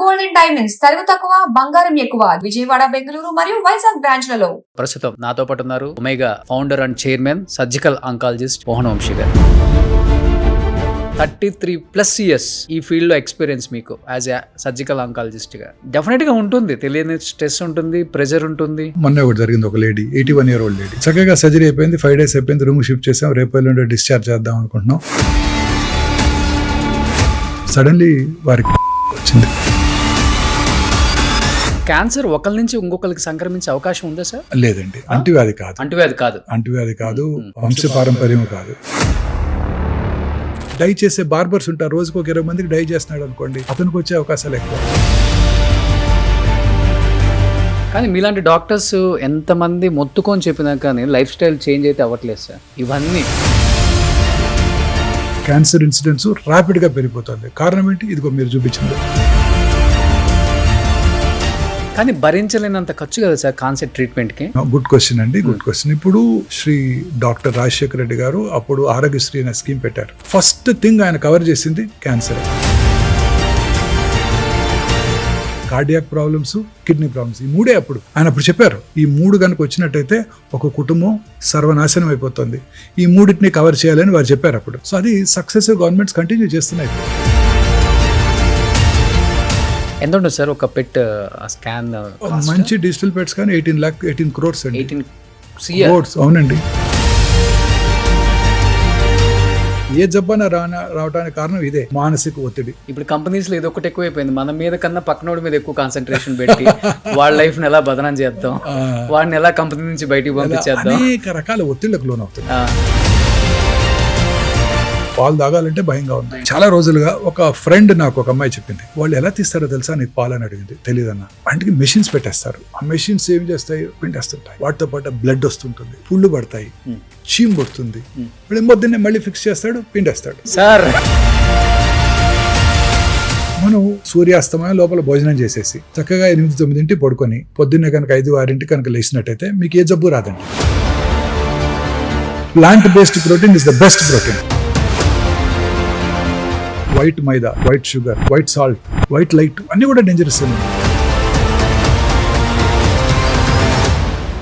Gold and diamonds తరుగు తక్కువ బంగారం ఎక్కువ విజయవాడ బెంగళూరు మరియు వైజాగ్ బ్రాంచ్లలో. ప్రస్తుతం నాతో పాటు ఉన్నారు Omega founder and chairman surgical oncologist Mohan Vamshi garu. 33+ years ఈ ఫీల్డ్ లో ఎక్స్పీరియన్స్ మీకు యాజ్ ఎ సర్జికల్ ఆంకాలజిస్ట్ గా డెఫినెట్ గా ఉంటుంది. తెలియని స్ట్రెస్ ఉంటుంది, ప్రెషర్ ఉంటుంది. మొన్న ఒకటి జరిగింది, ఒక లేడీ 81 year old లేడీ చక్కగా సర్జరీ అయిపోయింది, 5 days అయిపోయింది, రూమ్ షిఫ్ట్ చేసాం, రేపు ఎల్లుండి డిశ్చార్జ్ చేద్దాం అనుకుంటున్నాం. సడన్లీ వారికి వచ్చింది. క్యాన్సర్ ఒకరి నుంచి ఇంకొకరికి సంక్రమించే అవకాశం ఉందా సార్? లేదండి, అంటువ్యాధి కాదు. అంటువ్యాధి కాదు, వంశపారంపర్యం కాదు. డై చేసే బార్బర్స్ ఉంటారు, రోజుకు ఒక 20 మందికి డై చేస్తున్నాడు అనుకోండి, అతనికి వచ్చే అవకాశాలు ఎక్కువ. కానీ మీలాంటి డాక్టర్స్ ఎంతమంది మొత్తుకొని చెప్పినా కానీ లైఫ్ స్టైల్ చేంజ్ అయితే అవ్వట్లేదు సార్. ఇవన్నీ క్యాన్సర్ ఇన్సిడెంట్స్ ర్యాపిడ్ గా పెరిగిపోతుంది. కారణం ఏంటి? ఇదిగో మీరు చూపించింది. కానీ భరించలేనంత ఖర్చు కదా సార్ కాన్సెప్ట్ ట్రీట్మెంట్ కి. గుడ్ క్వశ్చన్ అండి, గుడ్ క్వశ్చన్. ఇప్పుడు శ్రీ డాక్టర్ రాజశేఖర రెడ్డి గారు అప్పుడు ఆరోగ్యశ్రీ అనే స్కీమ్ పెట్టారు. ఫస్ట్ థింగ్ ఆయన కవర్ చేసింది cancer, cardiac problems, kidney problems. ఈ మూడే అప్పుడు ఆయన చెప్పారు. ఈ 3 కనుక వచ్చినట్టయితే ఒక కుటుంబం సర్వనాశనం అయిపోతుంది. ఈ 3టిని కవర్ చేయాలని వారు చెప్పారు అప్పుడు. సో అది సక్సెసివ్ గవర్నమెంట్స్ కంటిన్యూ చేస్తున్నాయి. ఎంత ఉంటుంది సార్ ఒక పెట్ స్కాన్? మంచి డిజిటల్ పెట్స్ కానీ 18 crores అండి. 18 crores, అవునండి. ఏ జబ్బన రావడానికి కారణం ఇదే, మానసిక ఒత్తిడి. ఇప్పుడు కంపెనీస్ లో ఏదో ఒకటి ఎక్కువైపోయింది. మన మీద కన్నా పక్కనోడి మీద ఎక్కువ కాన్సన్ట్రేషన్ పెట్టి వాళ్ళ లైఫ్ ని ఎలా బదనం చేద్దాం, వాడిని ఎలా కంపెనీ నుంచి బయటికి పంపించేద్దాం, అనేక రకాల ఒత్తిళ్లకు లోనవుతుంది. పాలు తాగాలంటే భయంగా ఉంది. చాలా రోజులుగా ఒక ఫ్రెండ్ నాకు ఒక అమ్మాయి చెప్పింది, వాళ్ళు ఎలా తీస్తారో తెలుసా నీకు పాలు అని అడిగింది. తెలియదన్న. అంటే మెషిన్స్ పెట్టేస్తారు, ఆ మెషిన్స్ ఏం చేస్తాయి, పిండేస్తుంటాయి. వాటితో పాటు బ్లడ్ వస్తుంటుంది, పుళ్ళు పడతాయి, చీమ్ పడుతుంది. పొద్దున్నే మళ్ళీ ఫిక్స్ చేస్తాడు, పిండేస్తాడు. సార్ మనం సూర్యాస్తమయం లోపల భోజనం చేసేసి చక్కగా 8-9 పడుకొని పొద్దున్నే కనుక 5-6 కనుక లేచినట్టయితే మీకు ఏ జబ్బు రాదండి. Plant based protein is the best protein. White maida, white sugar, white salt, white light అన్ని కూడా dangerous.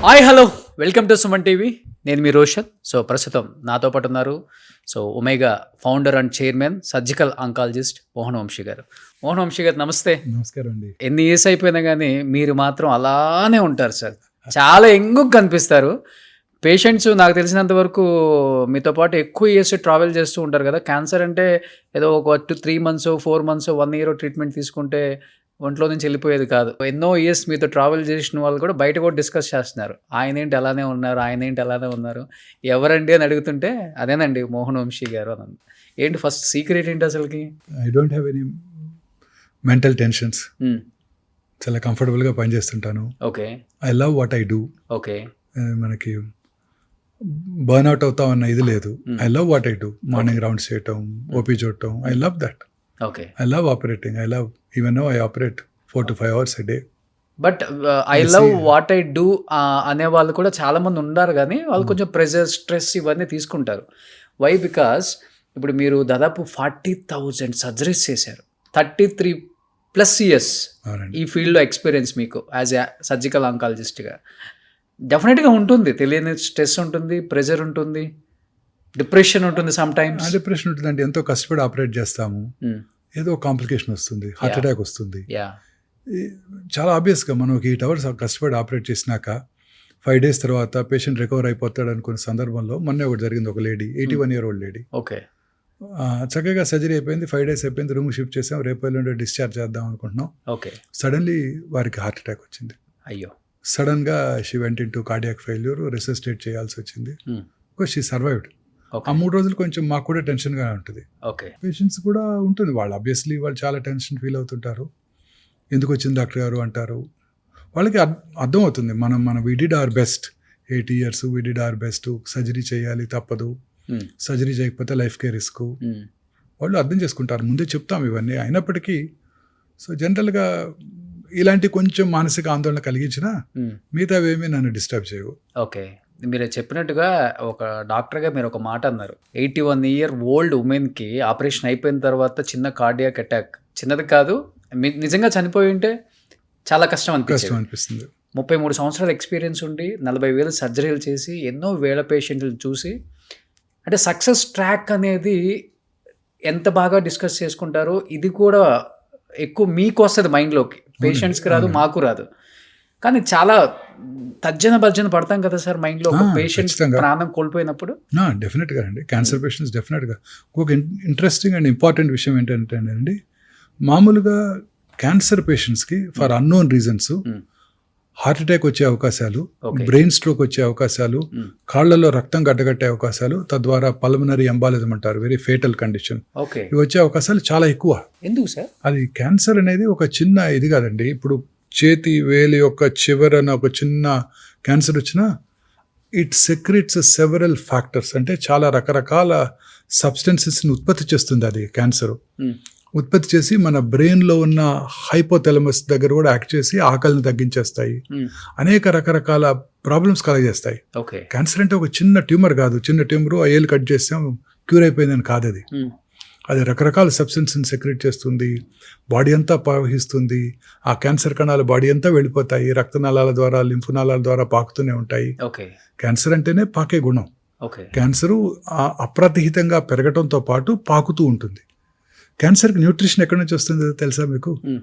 Hi, hello, welcome to Suman TV. నేను మీ రోషన్. సో ప్రస్తుతం నాతో పాటు ఉన్నారు Omega founder and chairman surgical oncologist Mohan Vamshi garu. Mohan Vamshi గారు నమస్తే. నమస్కారం అండి. ఎన్ని ఇయర్స్ అయిపోయినా కానీ మీరు మాత్రం అలానే ఉంటారు సార్. చాలా యంగ్ కనిపిస్తారు. పేషెంట్స్ నాకు తెలిసినంత వరకు మీతో పాటు ఎక్కువ ఇయర్స్ ట్రావెల్ చేస్తూ ఉంటారు కదా. క్యాన్సర్ అంటే ఏదో ఒక 3 months, 4 months, 1 year ట్రీట్మెంట్ తీసుకుంటే ఒంట్లో నుంచి వెళ్ళిపోయేది కాదు. ఎన్నో ఇయర్స్ మీతో ట్రావెల్ చేసిన వాళ్ళు కూడా బయట కూడా డిస్కస్ చేస్తున్నారు, ఆయన ఏంటి అలానే ఉన్నారు, ఎవరండి అని అడుగుతుంటే అదేనండి మోహన్ వంశీ గారు అని. ఏంటి ఫస్ట్ సీక్రెట్ ఏంటి అసలుకి? I don't have any mental tensions. చాలా కంఫర్టబుల్గా పనిచేస్తుంటాను. Okay. I love what I do. Okay. మనకి బర్న్అవుట్ అవుతామన్న ఇది లేదు. I love what I do. Morning rounds చేయటం, ఓపీ చూడటం, I love that. Okay. I love operating. I love even now I operate 4 to 5 hours a day. But I love what I do అనే వాళ్ళు కూడా చాలా మంది ఉన్నారు, కానీ వాళ్ళు కొంచెం ప్రెషర్, స్ట్రెస్ ఇవన్నీ తీసుకుంటారు. వై? బికాస్ ఇప్పుడు మీరు దాదాపు 40,000 సర్జరీస్ చేశారు. 33+ years ఈ ఫీల్డ్లో ఎక్స్పీరియన్స్ మీకు యాజ్ ఎ సర్జికల్ ఆంకాలజిస్ట్గా. డెఫినెట్గా ఉంటుంది. తెలియని స్ట్రెస్ ఉంటుంది, ప్రెషర్ ఉంటుంది, డిప్రెషన్ ఉంటుంది. సమ్ టైమ్స్ డిప్రెషన్ ఉంటుందండి. ఎంతో కష్టపడి ఆపరేట్ చేస్తాము, ఏదో కాంప్లికేషన్ వస్తుంది, హార్ట్ అటాక్ వస్తుంది. చాలా ఆబ్వియస్గా మనం ఒక 8 hours కష్టపడి ఆపరేట్ చేసినాక 5 days తర్వాత పేషెంట్ రికవర్ అయిపోతాడు అనుకునే సందర్భంలో మొన్న ఒకటి జరిగింది, ఒక lady 81 year old lady. Okay. చక్కగా సర్జరీ అయిపోయింది, 5 days అయిపోయింది, రూమ్ షిఫ్ట్ చేసాం, రేపు ఎల్లుండి డిశ్చార్జ్ చేద్దాం అనుకుంటున్నాం. ఓకే. సడన్లీ వారికి హార్ట్ అటాక్ వచ్చింది. అయ్యో. సడన్గా she went into cardiac failure, resuscitate చేయాల్సి వచ్చింది. She survived. ఆ 3 రోజులు కొంచెం మాకు కూడా టెన్షన్గా ఉంటుంది. ఓకే. పేషెంట్స్ కూడా ఉంటుంది. వాళ్ళు ఆబ్వియస్లీ వాళ్ళు చాలా టెన్షన్ ఫీల్ అవుతుంటారు. ఎందుకు వచ్చింది డాక్టర్ గారు అంటారు. వాళ్ళకి అర్థం అవుతుంది, మనం we did our best. 8 years we did our best. Surgery చేయాలి, తప్పదు. సర్జరీ చేయకపోతే లైఫ్కే రిస్క్. వాళ్ళు అర్థం చేసుకుంటారు. ముందే చెప్తాం ఇవన్నీ. అయినప్పటికీ సో జనరల్గా ఇలాంటి కొంచెం మానసిక ఆందోళన కలిగించినా మిగతావేమీ నన్ను డిస్టర్బ్ చేయవు. ఓకే. మీరు చెప్పినట్టుగా ఒక డాక్టర్గా మీరు ఒక మాట అన్నారు, 81 year old ఉమెన్కి ఆపరేషన్ అయిపోయిన తర్వాత చిన్న కార్డియాక్ అటాక్, చిన్నది కాదు నిజంగా చనిపోయి ఉంటే చాలా కష్టం కష్టం అనిపిస్తుంది. అనిపిస్తుంది. 33 సంవత్సరాల ఎక్స్పీరియన్స్ ఉండి 40,000 సర్జరీలు చేసి ఎన్నో వేల పేషెంట్లు చూసి అంటే సక్సెస్ ట్రాక్ అనేది ఎంత బాగా డిస్కస్ చేసుకుంటారో ఇది కూడా ఎక్కువ మీకు వస్తుంది మైండ్లోకి, పేషెంట్స్కి రాదు, అవునండి. మాకు రాదు. కానీ చాలా భర్జన పడతాం కదా సార్ మైండ్లో ఒక పేషెంట్ ఖచ్చితంగా. ప్రాణం కోల్పోయినప్పుడు. డెఫినెట్గా అండి, క్యాన్సర్ పేషెంట్స్ డెఫినెట్గా. ఒక ఇంట్రెస్టింగ్ అండ్ ఇంపార్టెంట్ విషయం ఏంటంటే అండి, మామూలుగా క్యాన్సర్ పేషెంట్స్కి for unknown reasons Hmm. Heart attack వచ్చే అవకాశాలు, Okay. బ్రెయిన్ స్ట్రోక్ వచ్చే అవకాశాలు, Hmm. కాళ్లలో రక్తం గడ్డగట్టే అవకాశాలు, తద్వారా పల్మనరీ ఎంబాలిజం అంటారు, వెరీ ఫేటల్ కండిషన్, ఓకే, ఇవి వచ్చే అవకాశాలు చాలా ఎక్కువ. ఎందుకు సార్? అది క్యాన్సర్ అనేది ఒక చిన్న ఇది కాదండి. ఇప్పుడు చేతి వేలి యొక్క చివరన ఒక చిన్న క్యాన్సర్ వచ్చినా ఇట్ సెక్రెట్స్ సెవరల్ ఫ్యాక్టర్స్, అంటే చాలా రకరకాల సబ్స్టెన్సెస్ని ఉత్పత్తి చేస్తుంది అది క్యాన్సర్. Hmm. ఉత్పత్తి చేసి మన బ్రెయిన్లో ఉన్న హైపోథెలమస్ దగ్గర కూడా యాక్ట్ చేసి ఆకలిని తగ్గించేస్తాయి, Hmm. అనేక రకరకాల ప్రాబ్లమ్స్ కలగజేస్తాయి. ఓకే. క్యాన్సర్ అంటే ఒక చిన్న ట్యూమర్ కాదు, చిన్న ట్యూమర్ ఏళ్ళు కట్ చేస్తాం క్యూర్ అయిపోయిందని కాదు అది. Hmm. అది రకరకాల సబ్స్టెన్స్ని సెక్రెట్ చేస్తుంది, బాడీ అంతా ప్రవహిస్తుంది, ఆ క్యాన్సర్ కణాలు బాడీ అంతా వెళ్ళిపోతాయి, రక్తనాళాల ద్వారా లింఫ్ నాళాల ద్వారా పాకుతూనే ఉంటాయి. ఓకే. క్యాన్సర్ అంటేనే పాకే గుణం. ఓకే. క్యాన్సరు అప్రతిహితంగా పెరగటంతో పాటు పాకుతూ ఉంటుంది. క్యాన్సర్కి న్యూట్రిషన్ ఎక్కడి నుంచి వస్తుందో తెలుసా మీకు? Hmm.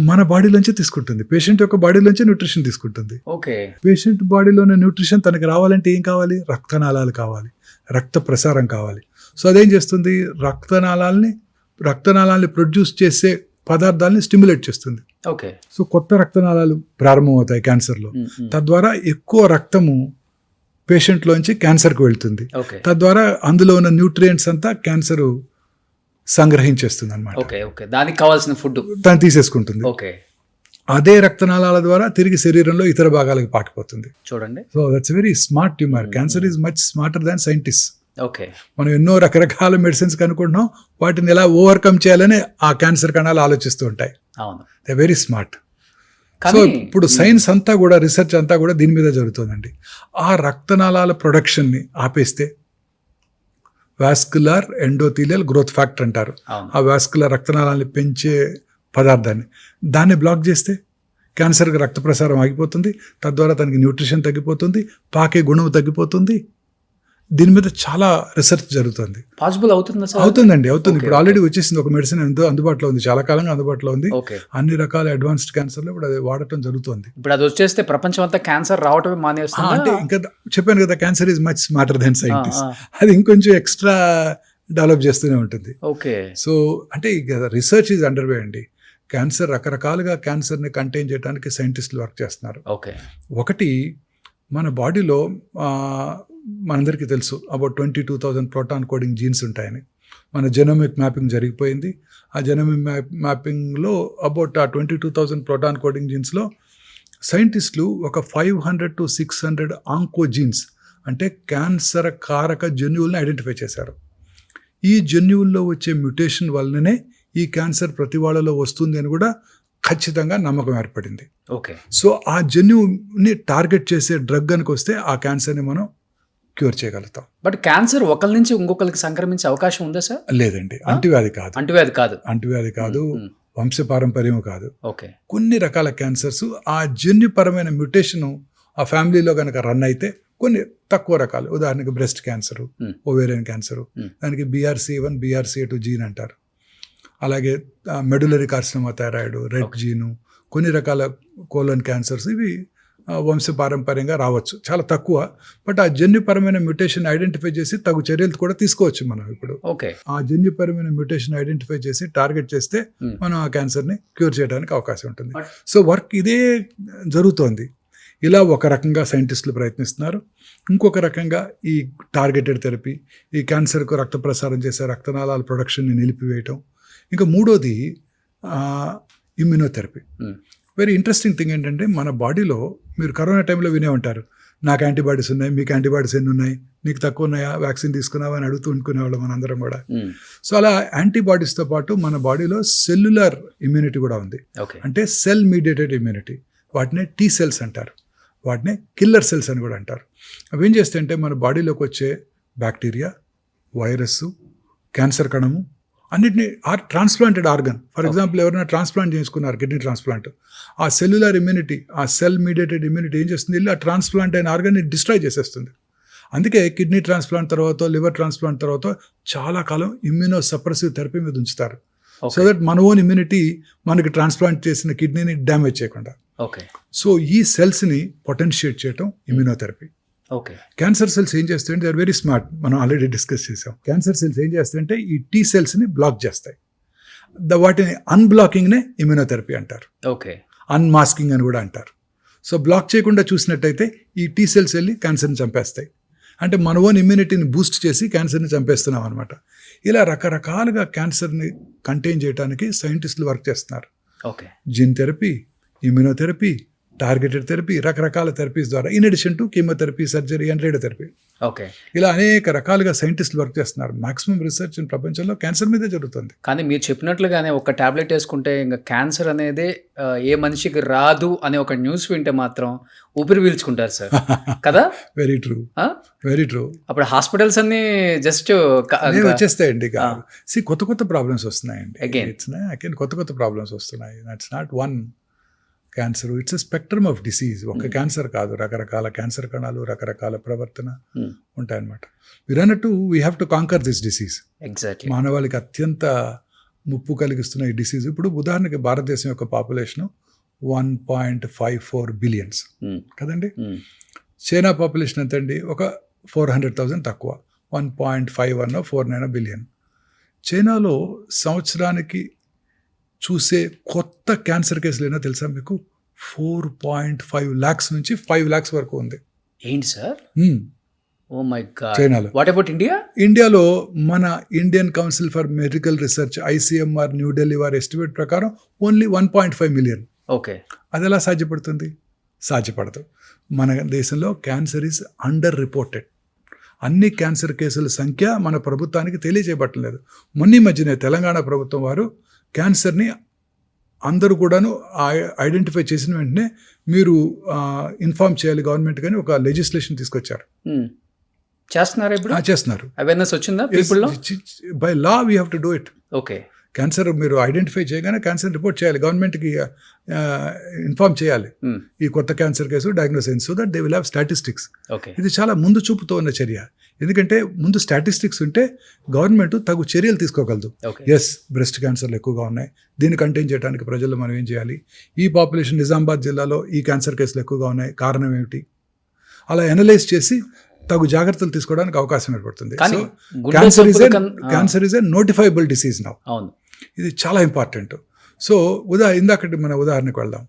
మన బాడీలోంచి తీసుకుంటుంది, పేషెంట్ యొక్క బాడీలోంచి న్యూట్రిషన్ తీసుకుంటుంది. ఓకే. పేషెంట్ బాడీలోని న్యూట్రిషన్ తనకి రావాలంటే ఏం కావాలి? రక్తనాళాలు కావాలి, రక్త ప్రసారం కావాలి. సో అదేం చేస్తుంది? రక్తనాళాలని ప్రొడ్యూస్ చేసే పదార్థాలని స్టిమ్యులేట్ చేస్తుంది. ఓకే. సో కొత్త రక్తనాళాలు ప్రారంభమవుతాయి క్యాన్సర్లో. Hmm. Hmm. తద్వారా ఎక్కువ రక్తము పేషెంట్లోంచి క్యాన్సర్కి వెళ్తుంది. ఓకే. తద్వారా అందులో ఉన్న న్యూట్రియంట్స్ అంతా క్యాన్సర్ సంగ్రహించేస్తుంది అనమాట, ఓకే. ఓకే. దానికి కావాల్సిన ఫుడ్. తను తీసేసుకుంటుంది. ఓకే. అదే రక్తనాళాల ద్వారా తిరిగి శరీరంలో ఇతర భాగాలకు పాకిపోతుంది. చూడండి. So that's very smart tumour. Cancer is much smarter than scientist. Okay. మనం ఎన్నో రకరకాల మెడిసిన్స్ కనుక్కుంటున్నాం, వాటిని ఎలా ఓవర్కమ్ చేయాలని ఆ క్యాన్సర్ కణాలు ఆలోచిస్తూ ఉంటాయి. అవును. They very smart. సో కానీ ఇప్పుడు సైన్స్ అంతా కూడా, రీసెర్చ్ అంతా కూడా దీని మీద జరుగుతుందండి. ఆ రక్తనాళాల ప్రొడక్షన్ని ఆపేస్తే వాస్కులర్ ఎండోథీలియల్ గ్రోత్ ఫ్యాక్టర్ అంటారు. అవును. ఆ వాస్కులర్ రక్తనాళాన్ని పెంచే పదార్థాన్ని, దాన్ని బ్లాక్ చేస్తే క్యాన్సర్కి రక్త ప్రసారం ఆగిపోతుంది, తద్వారా తనకి న్యూట్రిషన్ తగ్గిపోతుంది, పాకే గుణం తగ్గిపోతుంది. దీని మీద చాలా రీసెర్చ్ జరుగుతుంది. పాసిబుల్ అవుతుందా సార్? అవుతుంది. ఇప్పుడు Okay, ఆల్రెడీ వచ్చేసింది ఒక మెడిసిన్, ఎంతో అందుబాటులో ఉంది, చాలా కాలంగా అందుబాటులో ఉంది. ఓకే. అన్ని రకాల అడ్వాన్స్డ్ క్యాన్సర్లో ఇప్పుడు అది వాడటం జరుగుతుంది. ఇప్పుడు అది వచ్చేస్తే ప్రపంచం అంతా క్యాన్సర్ రావటమే అంటే మానేస్తుంది. ఇంకా చెప్పాను కదా, cancer is much smarter than scientist. అది ఇంకొంచెం ఎక్స్ట్రా డెవలప్ చేస్తూనే ఉంటుంది. ఓకే. సో అంటే రీసెర్చ్ ఈజ్ అండర్వే అండి. క్యాన్సర్ రకరకాలుగా క్యాన్సర్ని కంటైన్ చేయడానికి సైంటిస్టులు వర్క్ చేస్తున్నారు. ఓకే. ఒకటి, మన బాడీలో మనందరికీ తెలుసు అబౌట్ 22,000 ప్రోటాన్ కోడింగ్ జీన్స్ ఉంటాయని. మన జెనోమిక్ మ్యాపింగ్ జరిగిపోయింది. ఆ జెనోమిక్ మ్యాపింగ్లో అబౌట్ ఆ 22,000 ప్రోటాన్ కోడింగ్ జీన్స్లో సైంటిస్టులు ఒక 500 to 600 ఆంకోజీన్స్, అంటే క్యాన్సర్ కారక జన్యువులను ఐడెంటిఫై చేశారు. ఈ జన్యువుల్లో వచ్చే మ్యుటేషన్ వల్లనే ఈ క్యాన్సర్ ప్రతి వాళ్ళలో వస్తుంది అని కూడా ఖచ్చితంగా నమ్మకం ఏర్పడింది. ఓకే. సో ఆ జన్యువుని టార్గెట్ చేసే డ్రగ్ కనుక వస్తే ఆ క్యాన్సర్ని మనం క్యూర్ చేయగలుగుతాం. బట్ క్యాన్సర్ ఒకరి నుంచి ఇంకొకరికి సంక్రమించే అవకాశం ఉందా సార్? లేదండి, అంటువ్యాధి కాదు. అంటువ్యాధి కాదు. వంశపారంపర్యం కాదు. ఓకే. కొన్ని రకాల క్యాన్సర్స్ ఆ జన్యుపరమైన మ్యుటేషన్ ఆ ఫ్యామిలీలో కనుక రన్ అయితే కొన్ని తక్కువ రకాలు, ఉదాహరణకి బ్రెస్ట్ క్యాన్సరు, ఓవేరియన్ క్యాన్సరు, దానికి BRCA1 BRCA2 జీన్ అంటారు. అలాగే మెడులరీ కార్సినోమా థైరాయిడ్, రెడ్ జీను, కొన్ని రకాల కోలన్ క్యాన్సర్స్, ఇవి వంశపారంపర్యంగా రావచ్చు, చాలా తక్కువ. బట్ ఆ జన్యుపరమైన మ్యుటేషన్ ఐడెంటిఫై చేసి తగు చర్యలు కూడా తీసుకోవచ్చు మనం. ఇప్పుడు ఓకే. ఆ జన్యుపరమైన మ్యుటేషన్ ఐడెంటిఫై చేసి టార్గెట్ చేస్తే మనం ఆ క్యాన్సర్ని క్యూర్ చేయడానికి అవకాశం ఉంటుంది. సో వర్క్ ఇదే జరుగుతోంది. ఇలా ఒక రకంగా సైంటిస్టులు ప్రయత్నిస్తున్నారు. ఇంకొక రకంగా ఈ టార్గెటెడ్ థెరపీ, ఈ క్యాన్సర్కు రక్త ప్రసారం చేసే రక్తనాళాల ప్రొడక్షన్ని నిలిపివేయటం. ఇంకా మూడోది ఇమ్యూనోథెరపీ. వెరీ ఇంట్రెస్టింగ్ థింగ్ ఏంటంటే, మన బాడీలో మీరు కరోనా టైంలో వినే ఉంటారు, నాకు యాంటీబాడీస్ ఉన్నాయి, మీకు యాంటీబాడీస్ ఎన్ని ఉన్నాయి, నీకు తక్కువ ఉన్నాయా, వ్యాక్సిన్ తీసుకున్నావా అని అడుగుతూ అనుకునేవాళ్ళం మనందరం కూడా. సో అలా యాంటీబాడీస్తో పాటు మన బాడీలో సెల్యులర్ ఇమ్యూనిటీ కూడా ఉంది. అంటే సెల్ మీడియేటెడ్ ఇమ్యూనిటీ, వాటినే T cells అంటారు, వాటినే కిల్లర్ సెల్స్ అని కూడా అంటారు. అవి ఏం చేస్తాయంటే మన బాడీలోకి వచ్చే బ్యాక్టీరియా, వైరస్, క్యాన్సర్ కణము, అన్నిటిని ట్రాన్స్ప్లాంటెడ్ ఆర్గన్, ఫర్ ఎగ్జాంపుల్ ఎవరైనా ట్రాన్స్ప్లాంట్ చేసుకున్నారు కిడ్నీ ట్రాన్స్ప్లాంట్, ఆ సెల్యులర్ ఇమ్యూనిటీ, ఆ సెల్ మీడియేటెడ్ ఇమ్యూనిటీ ఏం చేస్తుంది, వెళ్ళి ఆ ట్రాన్స్ప్లాంట్ అయిన ఆర్గన్ని డిస్ట్రాయ్ చేసేస్తుంది. అందుకే కిడ్నీ ట్రాన్స్ప్లాంట్ తర్వాత, లివర్ ట్రాన్స్ప్లాంట్ తర్వాత చాలా కాలం ఇమ్యూనో సప్రెసివ్ థెరపీ మీద ఉంచుతారు, సో దట్ మన ఓన్ ఇమ్యూనిటీ మనకి ట్రాన్స్ప్లాంట్ చేసిన కిడ్నీని డ్యామేజ్ చేయకుండా. సో ఈ సెల్స్ని పొటెన్షియేట్ చేయటం ఇమ్యూనోథెరపీ. క్యాన్సర్ సెల్స్ ఏం చేస్తాయంటే దే ఆర్ వెరీ స్మార్ట్, మనం ఆల్రెడీ డిస్కస్ చేసాం. క్యాన్సర్ సెల్స్ ఏం చేస్తాయంటే ఈ టీ సెల్స్ని బ్లాక్ చేస్తాయి. వాటిని అన్బ్లాకింగ్నే ఇమ్యూనోథెరపీ అంటారు, అన్మాస్కింగ్ అని కూడా అంటారు. సో బ్లాక్ చేయకుండా చూసినట్టయితే ఈ టీ సెల్స్ వెళ్ళి క్యాన్సర్ని చంపేస్తాయి. అంటే మన ఓన్ ఇమ్యూనిటీని బూస్ట్ చేసి క్యాన్సర్ని చంపేస్తున్నాం అనమాట. ఇలా రకరకాలుగా క్యాన్సర్ని కంటైన్ చేయడానికి సైంటిస్టులు వర్క్ చేస్తున్నారు. Gene therapy, immunotherapy, targeted therapy, రకరకాల థెరపీస్ ద్వారా, in addition to chemotherapy, surgery and radiotherapy. ఇలా అనేక రకాలుగా సైంటిస్టులు వర్క్ చేస్తున్నారు. మాక్సిమం రీసెర్చ్ ప్రపంచంలో క్యాన్సర్ మీదే జరుగుతుంది. కానీ మీరు చెప్పినట్లుగానే ఒక టాబ్లెట్ వేసుకుంటే ఇంకా క్యాన్సర్ అనేది ఏ మనిషికి రాదు అనే ఒక న్యూస్ వింటే మాత్రం ఊపిరి పీల్చుకుంటారు సార్ కదా. Very true, very true. అప్పుడు హాస్పిటల్స్ అన్ని జస్ట్ వచ్చేస్తాయండి. కొత్త కొత్త ప్రాబ్లమ్స్ వస్తున్నాయండి. అగైన్ కొత్త కొత్త ప్రాబ్లమ్స్ వస్తున్నాయి. That's not one cancer, it's a spectrum of disease. ఒక క్యాన్సర్ కాదు, రకరకాల క్యాన్సర్ కణాలు, రకరకాల ప్రవర్తన ఉంటాయన్నమాట. మీరు అన్నట్టు we have to conquer this disease. మానవాళికి అత్యంత ముప్పు కలిగిస్తున్న ఈ డిసీజ్. ఇప్పుడు ఉదాహరణకి భారతదేశం యొక్క పాపులేషన్ 1.54 బిలియన్స్ కదండి. చైనా పాపులేషన్ ఎంత అండి, ఒక 400,000 తక్కువ, 1.51 49 బిలియన్. చైనాలో సంవత్సరానికి చూసే కొత్త క్యాన్సర్ కేసులు ఏమో తెలుసా మీకు? 4.5 lakhs నుంచి 5 lakhs వరకు ఉంది. ఏంటి సార్? Oh my God. చైనాలో. What about India? ఇండియాలో మన Indian Council for Medical Research, ICMR New Delhi వారి ఎస్టిమేట్ ప్రకారం ఓన్లీ 1.5 మిలియన్. అది ఎలా సాధ్యపడుతుంది? సాధ్యపడదు. మన దేశంలో క్యాన్సర్ ఈజ్ అండర్ రిపోర్టెడ్. అన్ని క్యాన్సర్ కేసుల సంఖ్య మన ప్రభుత్వానికి తెలియజేయబట్టలేదు. మొన్న మధ్యనే తెలంగాణ ప్రభుత్వం వారు క్యాన్సర్ని అందరూ కూడాను ఐడెంటిఫై చేసిన వెంటనే మీరు ఇన్ఫార్మ్ చేయాలి గవర్నమెంట్, కానీ ఒక లెజిస్లేషన్ తీసుకొచ్చారు. చేస్తున్నారు ఇప్పుడు? చేస్తున్నారు. అవేర్నెస్ వచ్చిందా పీపుల్లో? By law we have to do it. Okay. Cancer మీరు ఐడెంటిఫై చేయగానే క్యాన్సర్ రిపోర్ట్ చేయాలి, గవర్నమెంట్కి ఇన్ఫార్మ్ చేయాలి ఈ కొత్త క్యాన్సర్ కేసు డయాగ్నోస్ అయింది, so that they will have statistics. ఇది చాలా ముందు చూపుతో ఉన్న చర్య. ఎందుకంటే ముందు స్టాటిస్టిక్స్ ఉంటే గవర్నమెంట్ తగు చర్యలు తీసుకోగలదు. ఎస్, బ్రెస్ట్ క్యాన్సర్లు ఎక్కువగా ఉన్నాయి, దీన్ని కంటైన్ చేయడానికి ప్రజల్లో మనం ఏం చేయాలి? ఈ పాపులేషన్ నిజామాబాద్ జిల్లాలో ఈ క్యాన్సర్ కేసులు ఎక్కువగా ఉన్నాయి, కారణం ఏమిటి? అలా అనలైజ్ చేసి తగు జాగ్రత్తలు తీసుకోవడానికి అవకాశం ఏర్పడుతుంది. Cancer is a notifiable disease now. ఇది చాలా ఇంపార్టెంట్. సో ఇందాకటి మన ఉదాహరణకు వెళ్దాం.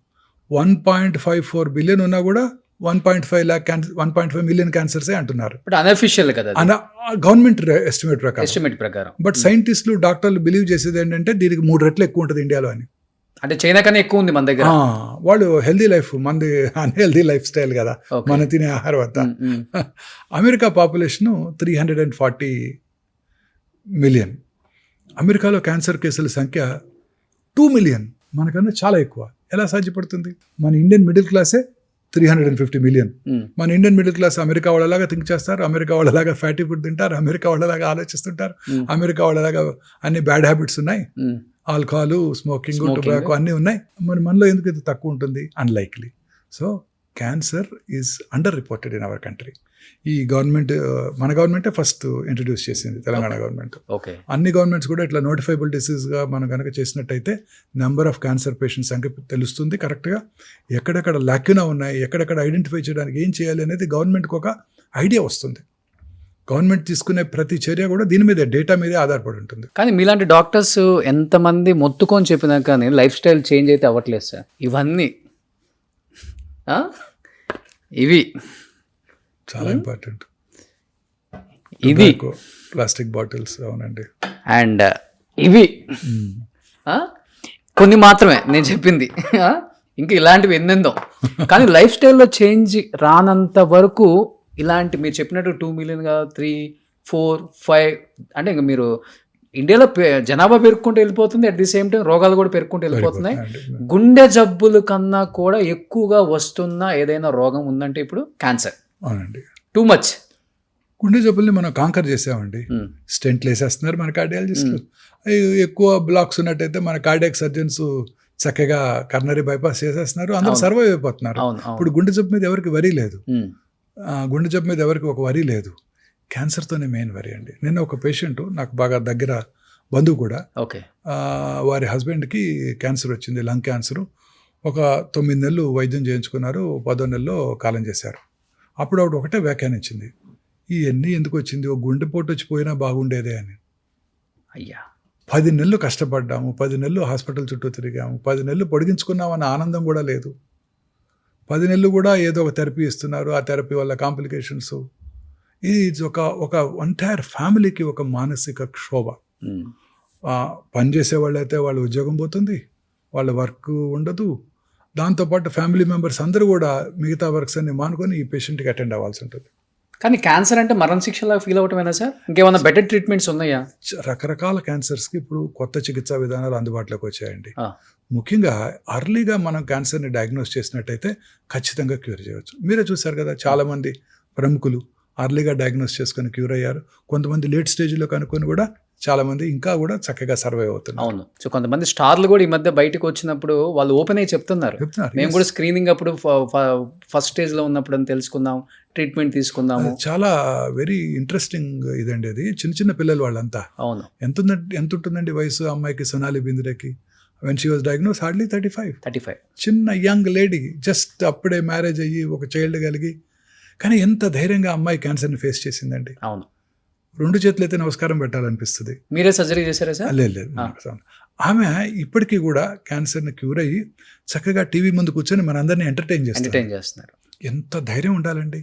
1.54 బిలియన్ ఉన్నా కూడా 1.5 మిలియన్ క్యాన్సర్సే అంటున్నారు. అన్అఫిషియల్ కదా, గవర్నమెంట్ ఎస్టిమేట్ ప్రకారం. బట్ సైంటిస్టులు, డాక్టర్లు బిలీవ్ చేసేది ఏంటంటే దీనికి 3 రెట్లు ఎక్కువ ఉంటుంది ఇండియాలో అని. అంటే చైనా కన్నా ఎక్కువ ఉంది మన దగ్గర. వాళ్ళు హెల్దీ లైఫ్, మనది అన్హెల్దీ లైఫ్ స్టైల్ కదా, మనం తినే ఆహారం అంతా. America population 340 million. అమెరికాలో క్యాన్సర్ కేసుల సంఖ్య 2 మిలియన్, మనకన్నా చాలా ఎక్కువ. ఎలా సాధ్యపడుతుంది? మన ఇండియన్ మిడిల్ క్లాసే 350 మిలియన్. మన ఇండియన్ మిడిల్ క్లాస్ అమెరికా వాళ్ళలాగా థింక్ చేస్తారు, అమెరికా వాళ్ళలాగా ఫ్యాటీ ఫుడ్ తింటారు, అమెరికా వాళ్ళలాగా ఆలోచిస్తుంటారు, అమెరికా వాళ్ళలాగా అన్ని బ్యాడ్ హ్యాబిట్స్ ఉన్నాయి, ఆల్కహాల్, స్మోకింగ్, టొబాకో అన్నీ ఉన్నాయి. మరి మనలో ఎందుకు ఇది తక్కువ ఉంటుంది? Unlikely. So cancer is under reported in our country. ఈ గవర్నమెంట్, మన గవర్నమెంటే ఫస్ట్ ఇంట్రడ్యూస్ చేసింది, తెలంగాణ గవర్నమెంట్. అన్ని గవర్నమెంట్స్ కూడా ఇట్లా నోటిఫైబుల్ డిసీజ్గా మనం కనుక చేసినట్టయితే నెంబర్ ఆఫ్ క్యాన్సర్ పేషెంట్స్ సంఖ్య తెలుస్తుంది కరెక్ట్గా. ఎక్కడెక్కడ లాక్యునా ఉన్నాయి, ఎక్కడెక్కడ ఐడెంటిఫై చేయడానికి ఏం చేయాలి అనేది గవర్నమెంట్కి ఒక ఐడియా వస్తుంది. గవర్నమెంట్ తీసుకునే ప్రతి చర్య కూడా దీని మీదే, డేటా మీదే ఆధారపడి ఉంటుంది. కానీ మీలాంటి డాక్టర్స్ ఎంతమంది మొత్తుకొని చెప్పినా కానీ లైఫ్ స్టైల్ చేంజ్ అయితే అవ్వట్లేదు సార్. ఇవన్నీ ఇవి చాలా ఇంపార్టెంట్. ఇది ప్లాస్టిక్ బాటిల్స్, అవునండి. అండ్ ఇవి కొన్ని మాత్రమే నేను చెప్పింది, ఇంకా ఇలాంటివి ఎన్నెందో. కానీ లైఫ్ స్టైల్లో చేంజ్ రానంత వరకు ఇలాంటి మీరు చెప్పినట్టు 2 మిలియన్ 3, 4, 5 అంటే ఇంకా మీరు ఇండియాలో జనాభా పెరుగుకుంటూ వెళ్ళిపోతుంది, అట్ ది సేమ్ టైం రోగాలు కూడా పెరుగుకుంటూ వెళ్ళిపోతున్నాయి. గుండె జబ్బుల కన్నా కూడా ఎక్కువగా వస్తున్న ఏదైనా రోగం ఉందంటే ఇప్పుడు క్యాన్సర్. అవునండి, టూ మచ్. గుండె జబ్బుల్ని మనం కాంకర్ చేసామండి. స్టెంట్లు వేసేస్తున్నారు మన కార్డియాలజిస్టులు. ఎక్కువ బ్లాక్స్ ఉన్నట్టయితే మన కార్డియాక్ సర్జన్స్ చక్కగా కర్నరీ బైపాస్ చేసేస్తున్నారు, అందరూ అవును. సర్వైవ్ అయిపోతున్నారు. అవును అవును ఇప్పుడు గుండె జబ్బు మీద ఎవరికి వరి లేదు, ఉమ్, గుండె జబ్బు మీద ఎవరికి ఒక వరి లేదు. క్యాన్సర్తోనే మెయిన్ వరి అండి. నిన్న ఒక పేషెంట్ నాకు బాగా దగ్గర బంధువు కూడా, ఓకే వారి హస్బెండ్కి క్యాన్సర్ వచ్చింది, లంగ్ క్యాన్సరు. ఒక 9 నెలలు వైద్యం చేయించుకున్నారు, 10వ నెలలో కాలం చేశారు. అప్పుడు ఆవిడ ఒకటే వ్యాఖ్యానించింది, ఇవన్నీ ఎందుకు వచ్చింది, ఒక గుండెపోటు వచ్చి పోయినా బాగుండేదే అని. అయ్యా 10 నెలలు కష్టపడ్డాము, 10 నెలలు హాస్పిటల్ చుట్టూ తిరిగాము, 10 నెలలు పొడిగించుకున్నామన్న ఆనందం కూడా లేదు. 10 నెలలు కూడా ఏదో ఒక థెరపీ ఇస్తున్నారు, ఆ థెరపీ వల్ల కాంప్లికేషన్స్. ఇది ఒక ఎంటైర్ ఫ్యామిలీకి ఒక మానసిక క్షోభ. ఉమ్, పని చేసేవాళ్ళు అయితే వాళ్ళ ఉద్యోగం పోతుంది, వాళ్ళ వర్క్ ఉండదు. దాంతోపాటు ఫ్యామిలీ మెంబర్స్ అందరూ కూడా మిగతా వర్క్స్ అన్ని మానుకొని ఈ పేషెంట్కి అటెండ్ అవ్వాల్సి ఉంటుంది. కానీ క్యాన్సర్ అంటే మరణ శిక్షలా ఫీల్ అవటమేనా సార్? ఇంకేమైనా బెటర్ ట్రీట్మెంట్స్ ఉన్నాయా? రకరకాల క్యాన్సర్స్కి ఇప్పుడు కొత్త చికిత్సా విధానాలు అందుబాటులోకి వచ్చాయండి. ఆ. ముఖ్యంగా అర్లీగా మనం క్యాన్సర్ని డయాగ్నోస్ చేసినట్టయితే ఖచ్చితంగా క్యూర్ చేయవచ్చు. మీరే చూశారు కదా, చాలామంది ప్రముఖులు అర్లీగా డయాగ్నోస్ చేసుకొని క్యూర్ అయ్యారు. కొంతమంది లేట్ స్టేజ్లో కనుక్కొని కూడా చాలామంది ఇంకా కూడా చక్కగా సర్వైవ్ అవుతున్నారు. అవును. సో కొంతమంది స్టార్లు కూడా ఈ మధ్య బయటకు వచ్చినప్పుడు వాళ్ళు ఓపెన్ అయ్యి చెప్తున్నారు, మేము కూడా స్క్రీనింగ్ అప్పుడు ఫస్ట్ స్టేజ్లో ఉన్నప్పుడు అని తెలుసుకుందాం, ట్రీట్మెంట్ తీసుకుందాము. చాలా వెరీ ఇంట్రెస్టింగ్ ఇదండి అది. చిన్న చిన్న పిల్లలు వాళ్ళంతా. అవును. ఎంత ఉంటుందండి వయసు అమ్మాయికి, సొనాలి బింద్రేకి? When she was diagnose hardly 35. చిన్న యంగ్ లేడీ, జస్ట్ అప్పుడే మ్యారేజ్ అయ్యి ఒక చైల్డ్ కలిగి, కానీ ఎంత ధైర్యంగా అమ్మాయి క్యాన్సర్ని ఫేస్ చేసిందండి. అవును. 2 చేతులు అయితే నమస్కారం పెట్టాలనిపిస్తుంది. మీరే సర్జరీ చేశారా సార్? లేదు. ఆమె ఇప్పటికీ కూడా క్యాన్సర్ని క్యూర్ అయ్యి చక్కగా టీవీ ముందు కూర్చొని మనందరినీ ఎంటర్టైన్ చేస్తున్నారు. ఎంత ధైర్యం ఉండాలండి.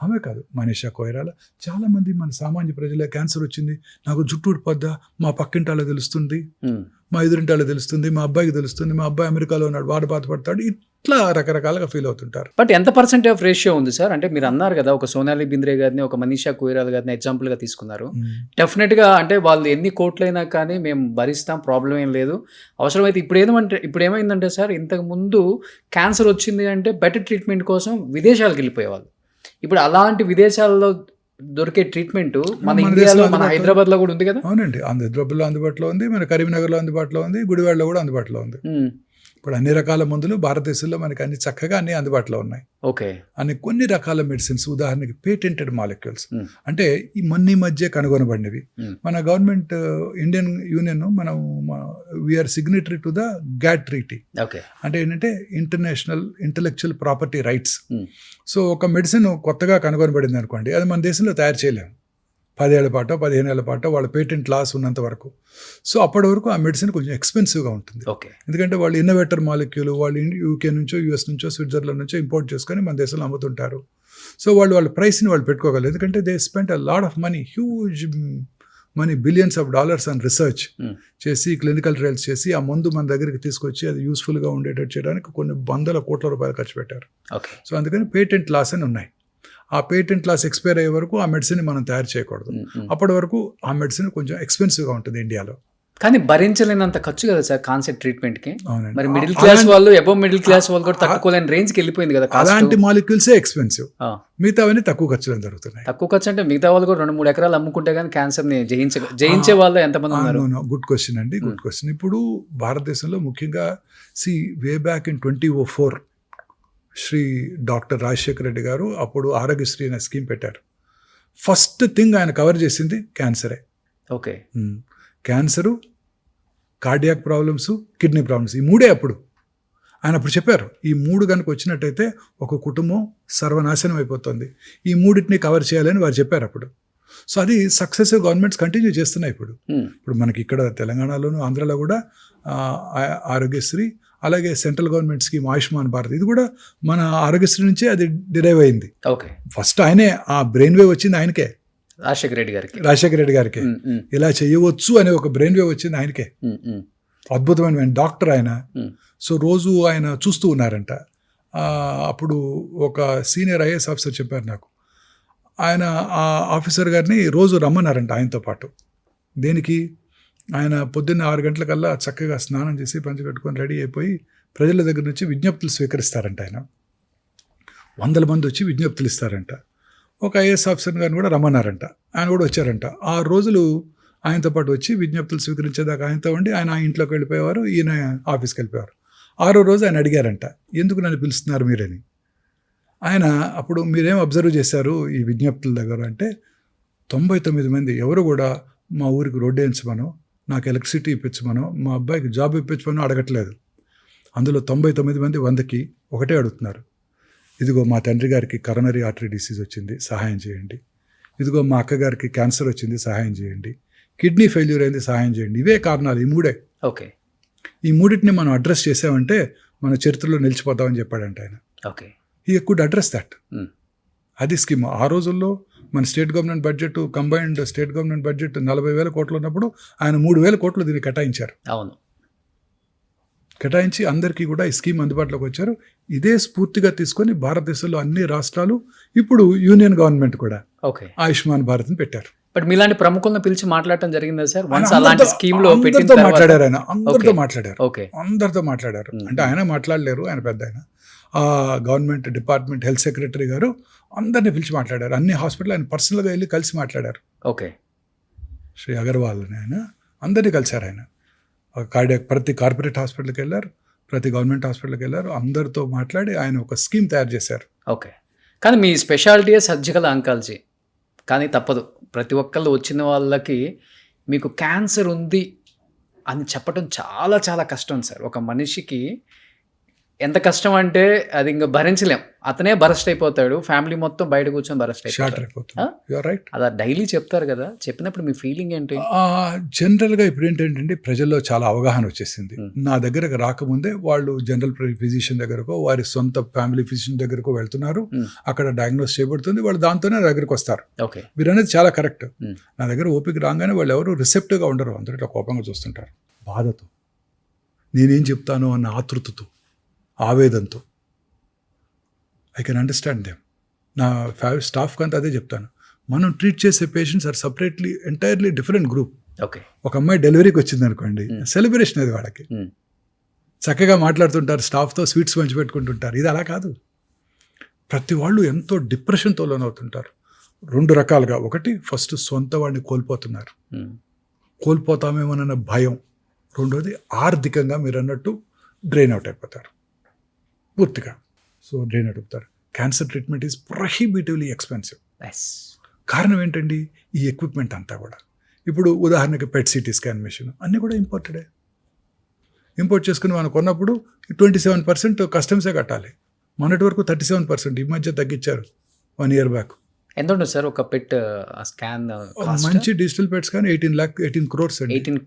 ఆమె కాదు, మనీషా కొయిరాలా, చాలామంది మన సామాన్య ప్రజల క్యాన్సర్ వచ్చింది, నాకు జుట్టు ఊడిపోద్దా, మా పక్కింటాలో తెలుస్తుంది, మా ఎదురింటాలో తెలుస్తుంది, మా అబ్బాయికి తెలుస్తుంది, మా అబ్బాయి అమెరికాలో ఉన్నాడు, వాడు బాధపడతాడు, ఇట్లా రకరకాలుగా ఫీల్ అవుతుంటారు. బట్ ఎంత పర్సెంటేజ్ ఆఫ్ రేషియో ఉంది సార్? అంటే మీరు అన్నారు కదా, ఒక సోనాలి బింద్రే గారిని, ఒక మనీషా కొయిరాలా గారిని ఎగ్జాంపుల్గా తీసుకున్నారు. డెఫినెట్గా అంటే వాళ్ళు ఎన్ని కోట్లైనా కానీ మేము భరిస్తాం, ప్రాబ్లం ఏం లేదు. అవసరమైతే ఇప్పుడు ఏమైందంటే సార్, ఇంతకు ముందు క్యాన్సర్ వచ్చింది అంటే బెటర్ ట్రీట్మెంట్ కోసం విదేశాలకు వెళ్ళిపోయేవాళ్ళు. ఇప్పుడు అలాంటి విదేశాల్లో దొరికే ట్రీట్మెంట్ మన ఇండియాలో, మన హైదరాబాద్లో కూడా ఉంది కదా. అవునండి, హైదరాబాద్లో అందుబాటులో ఉంది, మన కరీంనగర్లో అందుబాటులో ఉంది, గుడివాడలో కూడా అందుబాటులో ఉంది. ఇప్పుడు అన్ని రకాల మందులు భారతదేశంలో మనకి అన్ని చక్కగా అన్ని అందుబాటులో ఉన్నాయి. ఓకే. అన్ని కొన్ని రకాల మెడిసిన్స్, ఉదాహరణకి పేటెంటెడ్ మాలిక్యూల్స్, అంటే ఈ మధ్య కనుగొనబడినవి. మన గవర్నమెంట్, ఇండియన్ యూనియన్, మనం we are signatory to the GATT treaty. అంటే ఏంటంటే international intellectual property rights. So ఒక మెడిసిన్ కొత్తగా కనుగొనబడింది అనుకోండి, అది మన దేశంలో తయారు చేయలేము 10 ఏళ్ల పాటో 15 ఏళ్ల పాటో, వాళ్ళ పేటెంట్ లాస్ ఉన్నంత వరకు. సో అప్పటి వరకు ఆ మెడిసిన్ కొంచెం ఎక్స్పెన్సివ్గా ఉంటుంది. ఎందుకంటే వాళ్ళు ఇన్నోవేటర్ మాలిక్యూల్ వాళ్ళు యూకే నుంచో, యూఎస్ నుంచో, స్విట్జర్లాండ్ నుంచో ఇంపోర్ట్ చేసుకొని మన దేశంలో అమ్ముతుంటారు. సో వాళ్ళ ప్రైస్ని వాళ్ళు పెట్టుకోగలరు, ఎందుకంటే they spend a lot of money, huge money, billions of dollars and research చేసి, క్లినికల్ ట్రయల్స్ చేసి ఆ మందు మన దగ్గరికి తీసుకొచ్చి అది యూస్ఫుల్గా ఉండేటట్టు చేయడానికి కొన్ని వందల కోట్ల రూపాయలు ఖర్చు పెట్టారు. సో అందుకని పేటెంట్ లాస్ అని ఉన్నాయి. ఆ పేటెంట్ లాస్ ఎక్స్పైర్ అయ్యే వరకు ఆ మెడిసిన్ మనం తయారు చేయకూడదు. అప్పటి వరకు ఆ మెడిసిన్ కొంచెం ఎక్స్పెన్సివ్గా ఉంటుంది ఇండియాలో. కానీ భరించలేనంత ఖర్చు కదా సార్ కాన్సెప్ట్ ట్రీట్మెంట్కి. మరి మిడిల్ క్లాస్ వాళ్ళు, అబవ్ మిడిల్ క్లాస్ వాళ్ళు కూడా తట్టుకోలేని రేంజ్కి వెళ్ళిపోయింది కదా. అలాంటి మాలిక్యూల్సే ఎక్స్పెన్సివ్, మిగతావన్నీ తక్కువ ఖర్చులో జరుగుతున్నాయి. తక్కువ ఖర్చు అంటే మిగతా వాళ్ళు కూడా 2-3 ఎకరాలు అమ్ముకుంటే కానీ క్యాన్సర్ని జయించే వాళ్ళు ఎంతమంది ఉన్నారు? గుడ్ క్వశ్చన్ అండి, గుడ్ క్వశ్చన్. ఇప్పుడు భారతదేశంలో ముఖ్యంగా way back in 2004 Shri doctor Rajasekhara Reddy garu అప్పుడు ఆరోగ్యశ్రీ అనే స్కీమ్ పెట్టారు. ఫస్ట్ థింగ్ ఆయన కవర్ చేసింది క్యాన్సరే. Okay. Cancer, cardiac problems, kidney problems, ఈ 3 అప్పుడు ఆయన అప్పుడు చెప్పారు. ఈ 3 కనుక వచ్చినట్టయితే ఒక కుటుంబం సర్వనాశనం అయిపోతుంది, ఈ 3టిని కవర్ చేయాలని వారు చెప్పారు అప్పుడు. సో అది సక్సెసివ్ గవర్నమెంట్స్ కంటిన్యూ చేస్తున్నాయి. ఇప్పుడు మనకి ఇక్కడ తెలంగాణలోను, ఆంధ్రాలో కూడా ఆరోగ్యశ్రీ, అలాగే central government scheme Ayushman Bharat, ఇది కూడా మన ఆరోగ్యశ్రీ నుంచే అది డిరైవ్ అయింది. ఫస్ట్ ఆయనే ఆ బ్రెయిన్ వేవ్ వచ్చింది ఆయనకే, రాజశేఖర రెడ్డి గారికి. ఇలా చేయవచ్చు అనే ఒక బ్రెయిన్ వేవ్ వచ్చింది ఆయనకే. అద్భుతమైన డాక్టర్ ఆయన. సో రోజు ఆయన చూస్తూ ఉన్నారంట. అప్పుడు ఒక సీనియర్ ఐఏఎస్ ఆఫీసర్ చెప్పారు నాకు, ఆయన ఆ ఆఫీసర్ గారిని రోజు రమ్మన్నారంట ఆయనతో పాటు. దేనికి? ఆయన పొద్దున్న 6 గంటలకల్లా చక్కగా స్నానం చేసి పంచె కట్టుకొని రెడీ అయిపోయి ప్రజల దగ్గర నుంచి విజ్ఞప్తులు స్వీకరిస్తారంట. ఆయన 100 మంది వచ్చి విజ్ఞప్తులు ఇస్తారంట. ఒక ఐఏఎస్ ఆఫీసర్ గారిని కూడా రమ్మన్నారంట, ఆయన కూడా వచ్చారంట. 6 రోజులు ఆయనతో పాటు వచ్చి విజ్ఞప్తులు స్వీకరించేదాకా ఆయనతో ఉండి ఆయన ఆ ఇంట్లోకి వెళ్ళిపోయేవారు, ఈయన ఆఫీస్కి వెళ్ళిపోయేవారు. 6వ రోజు ఆయన అడిగారంట, ఎందుకు నన్ను పిలుస్తున్నారు మీరని. ఆయన అప్పుడు మీరేం అబ్జర్వ్ చేశారు ఈ విజ్ఞప్తుల దగ్గర అంటే 99 మంది ఎవరు కూడా మా ఊరికి రోడ్డు వేయించమనో, నాకు ఎలక్ట్రిసిటీ ఇప్పించమనో, మా అబ్బాయికి జాబ్ ఇప్పించమనో అడగట్లేదు. అందులో 99 మంది 100కి ఒకటే అడుగుతున్నారు, ఇదిగో మా తండ్రి గారికి కరోనరీ ఆర్టరీ డిసీజ్ వచ్చింది, సహాయం చేయండి. ఇదిగో మా అక్కగారికి క్యాన్సర్ వచ్చింది, సహాయం చేయండి. కిడ్నీ ఫెయిల్యూర్ అయింది, సహాయం చేయండి. ఇవే కారణాలు, ఈ 3. ఓకే. ఈ 3టిని మనం అడ్రస్ చేసామంటే మన చరిత్రలో నిలిచిపోతామని చెప్పాడంట ఆయన. Okay. He could address that. అది స్కీమ్. ఆ రోజుల్లో మన state government budget, combined state government budget 40,000 కోట్లు ఉన్నప్పుడు ఆయన 3,000 కోట్లు దీన్ని కేటాయించారు. అవును. కేటాయించి అందరికీ కూడా ఈ స్కీమ్ అందుబాటులోకి వచ్చారు. ఇదే స్ఫూర్తిగా తీసుకొని భారతదేశంలో అన్ని రాష్ట్రాలు, ఇప్పుడు యూనియన్ గవర్నమెంట్ కూడా ఓకే, ఆయుష్మాన్ భారత్ని పెట్టారు. బట్ మీలాంటి ప్రముఖులను పిలిచి మాట్లాడటం జరిగిందా సార్? ఆయన అలాంటి స్కీమ్ లో అందరితో మాట్లాడారు. ఆయన అందరితో Okay. మాట్లాడారు. ఓకే. అందరితో మాట్లాడారు. అంటే ఆయన మాట్లాడలేరు, ఆయన పెద్ద ఆయన. ఆ గవర్నమెంట్ డిపార్ట్మెంట్ హెల్త్ సెక్రటరీ గారు అందరినీ పిలిచి మాట్లాడారు. అన్ని హాస్పిటల్ ఆయన పర్సనల్గా వెళ్ళి కలిసి మాట్లాడారు. ఓకే. శ్రీ అగర్వాల్ అని ఆయన అందరినీ కలిశారు. ఆయన ప్రతి కార్పొరేట్ హాస్పిటల్కి వెళ్ళారు, ప్రతి గవర్నమెంట్ హాస్పిటల్కి వెళ్ళారు. అందరితో మాట్లాడి ఆయన ఒక స్కీమ్ తయారు చేశారు. ఓకే. కానీ మీ స్పెషాలిటీయే సర్జికల్ ఆంకాలజీ. కానీ తప్పదు, ప్రతి ఒక్కళ్ళు వచ్చిన వాళ్ళకి మీకు క్యాన్సర్ ఉంది అని చెప్పడం చాలా చాలా కష్టం సార్. ఒక మనిషికి ఎంత కష్టం అంటే అది ఇంకా భరించలేం. అతనే బరస్ట్ అయిపోతాడు, ఫ్యామిలీ మొత్తం బయట కూర్చొని బరస్ట్ షార్ట్ అయిపోతాడు. అయిపోతుంది. You're right. అలా డైలీ చెప్తారు కదా, చెప్పినప్పుడు మీ ఫీలింగ్ ఏంటి? జనరల్గా ఇప్పుడు ఏంటంటే ప్రజల్లో చాలా అవగాహన వచ్చేసింది. నా దగ్గరకు రాకముందే వాళ్ళు జనరల్ ఫిజిషియన్ దగ్గరకో, వారి సొంత ఫ్యామిలీ ఫిజిషియన్ దగ్గరకో వెళ్తున్నారు. అక్కడ డయాగ్నోస్ చేయబడుతుంది, వాళ్ళు దాంతోనే నా దగ్గరకు వస్తారు. ఓకే. మీరు అనేది చాలా కరెక్ట్. నా దగ్గర ఓపిక రాగానే వాళ్ళు ఎవరు రిసెప్టివ్గా ఉండరు, అందరూ ఇట్లా కోపంగా చూస్తుంటారు. బాధతో, నేనేం చెప్తాను అన్న ఆతృతతో, ఆవేదంతో. I can understand them. నా స్టాఫ్కి అంతా అదే చెప్తాను. మనం ట్రీట్ చేసే patients are separately entirely different group. Okay. ఒక అమ్మాయి డెలివరీకి వచ్చింది అనుకోండి, సెలబ్రేషన్ అది వాళ్ళకి. చక్కగా మాట్లాడుతుంటారు, స్టాఫ్తో స్వీట్స్ పంచిపెట్టుకుంటుంటారు. ఇది అలా కాదు. ప్రతి వాళ్ళు ఎంతో డిప్రెషన్తో లోనవుతుంటారు. 2 రకాలుగా. ఒకటి, ఫస్ట్ సొంత వాడిని కోల్పోతున్నారు, కోల్పోతామేమోనన్న భయం. రెండోది, ఆర్థికంగా మీరు అన్నట్టు డ్రైన్ అవుట్ అయిపోతారు పూర్తిగా. సో డ్రైన్ అవుట్ అవుతారు. Cancer treatment is prohibitively expensive. కారణం ఏంటండి? ఈ ఎక్విప్మెంట్ అంతా కూడా. ఇప్పుడు ఉదాహరణకి పెట్ సిటీ స్కాన్ మెషిన్ అన్నీ కూడా ఇంపోర్టెడే. ఇంపోర్ట్ చేసుకుని మనం కొన్నప్పుడు 27% కస్టమ్సే కట్టాలి. మొన్నటి వరకు 37%, ఈ మధ్య తగ్గించారు 1 year బ్యాక్. ఎంత ఉంటుంది సార్ ఒక పెట్ స్కాన్? మంచి డిజిటల్ పెట్స్ కానీ 18 crores అండి. 18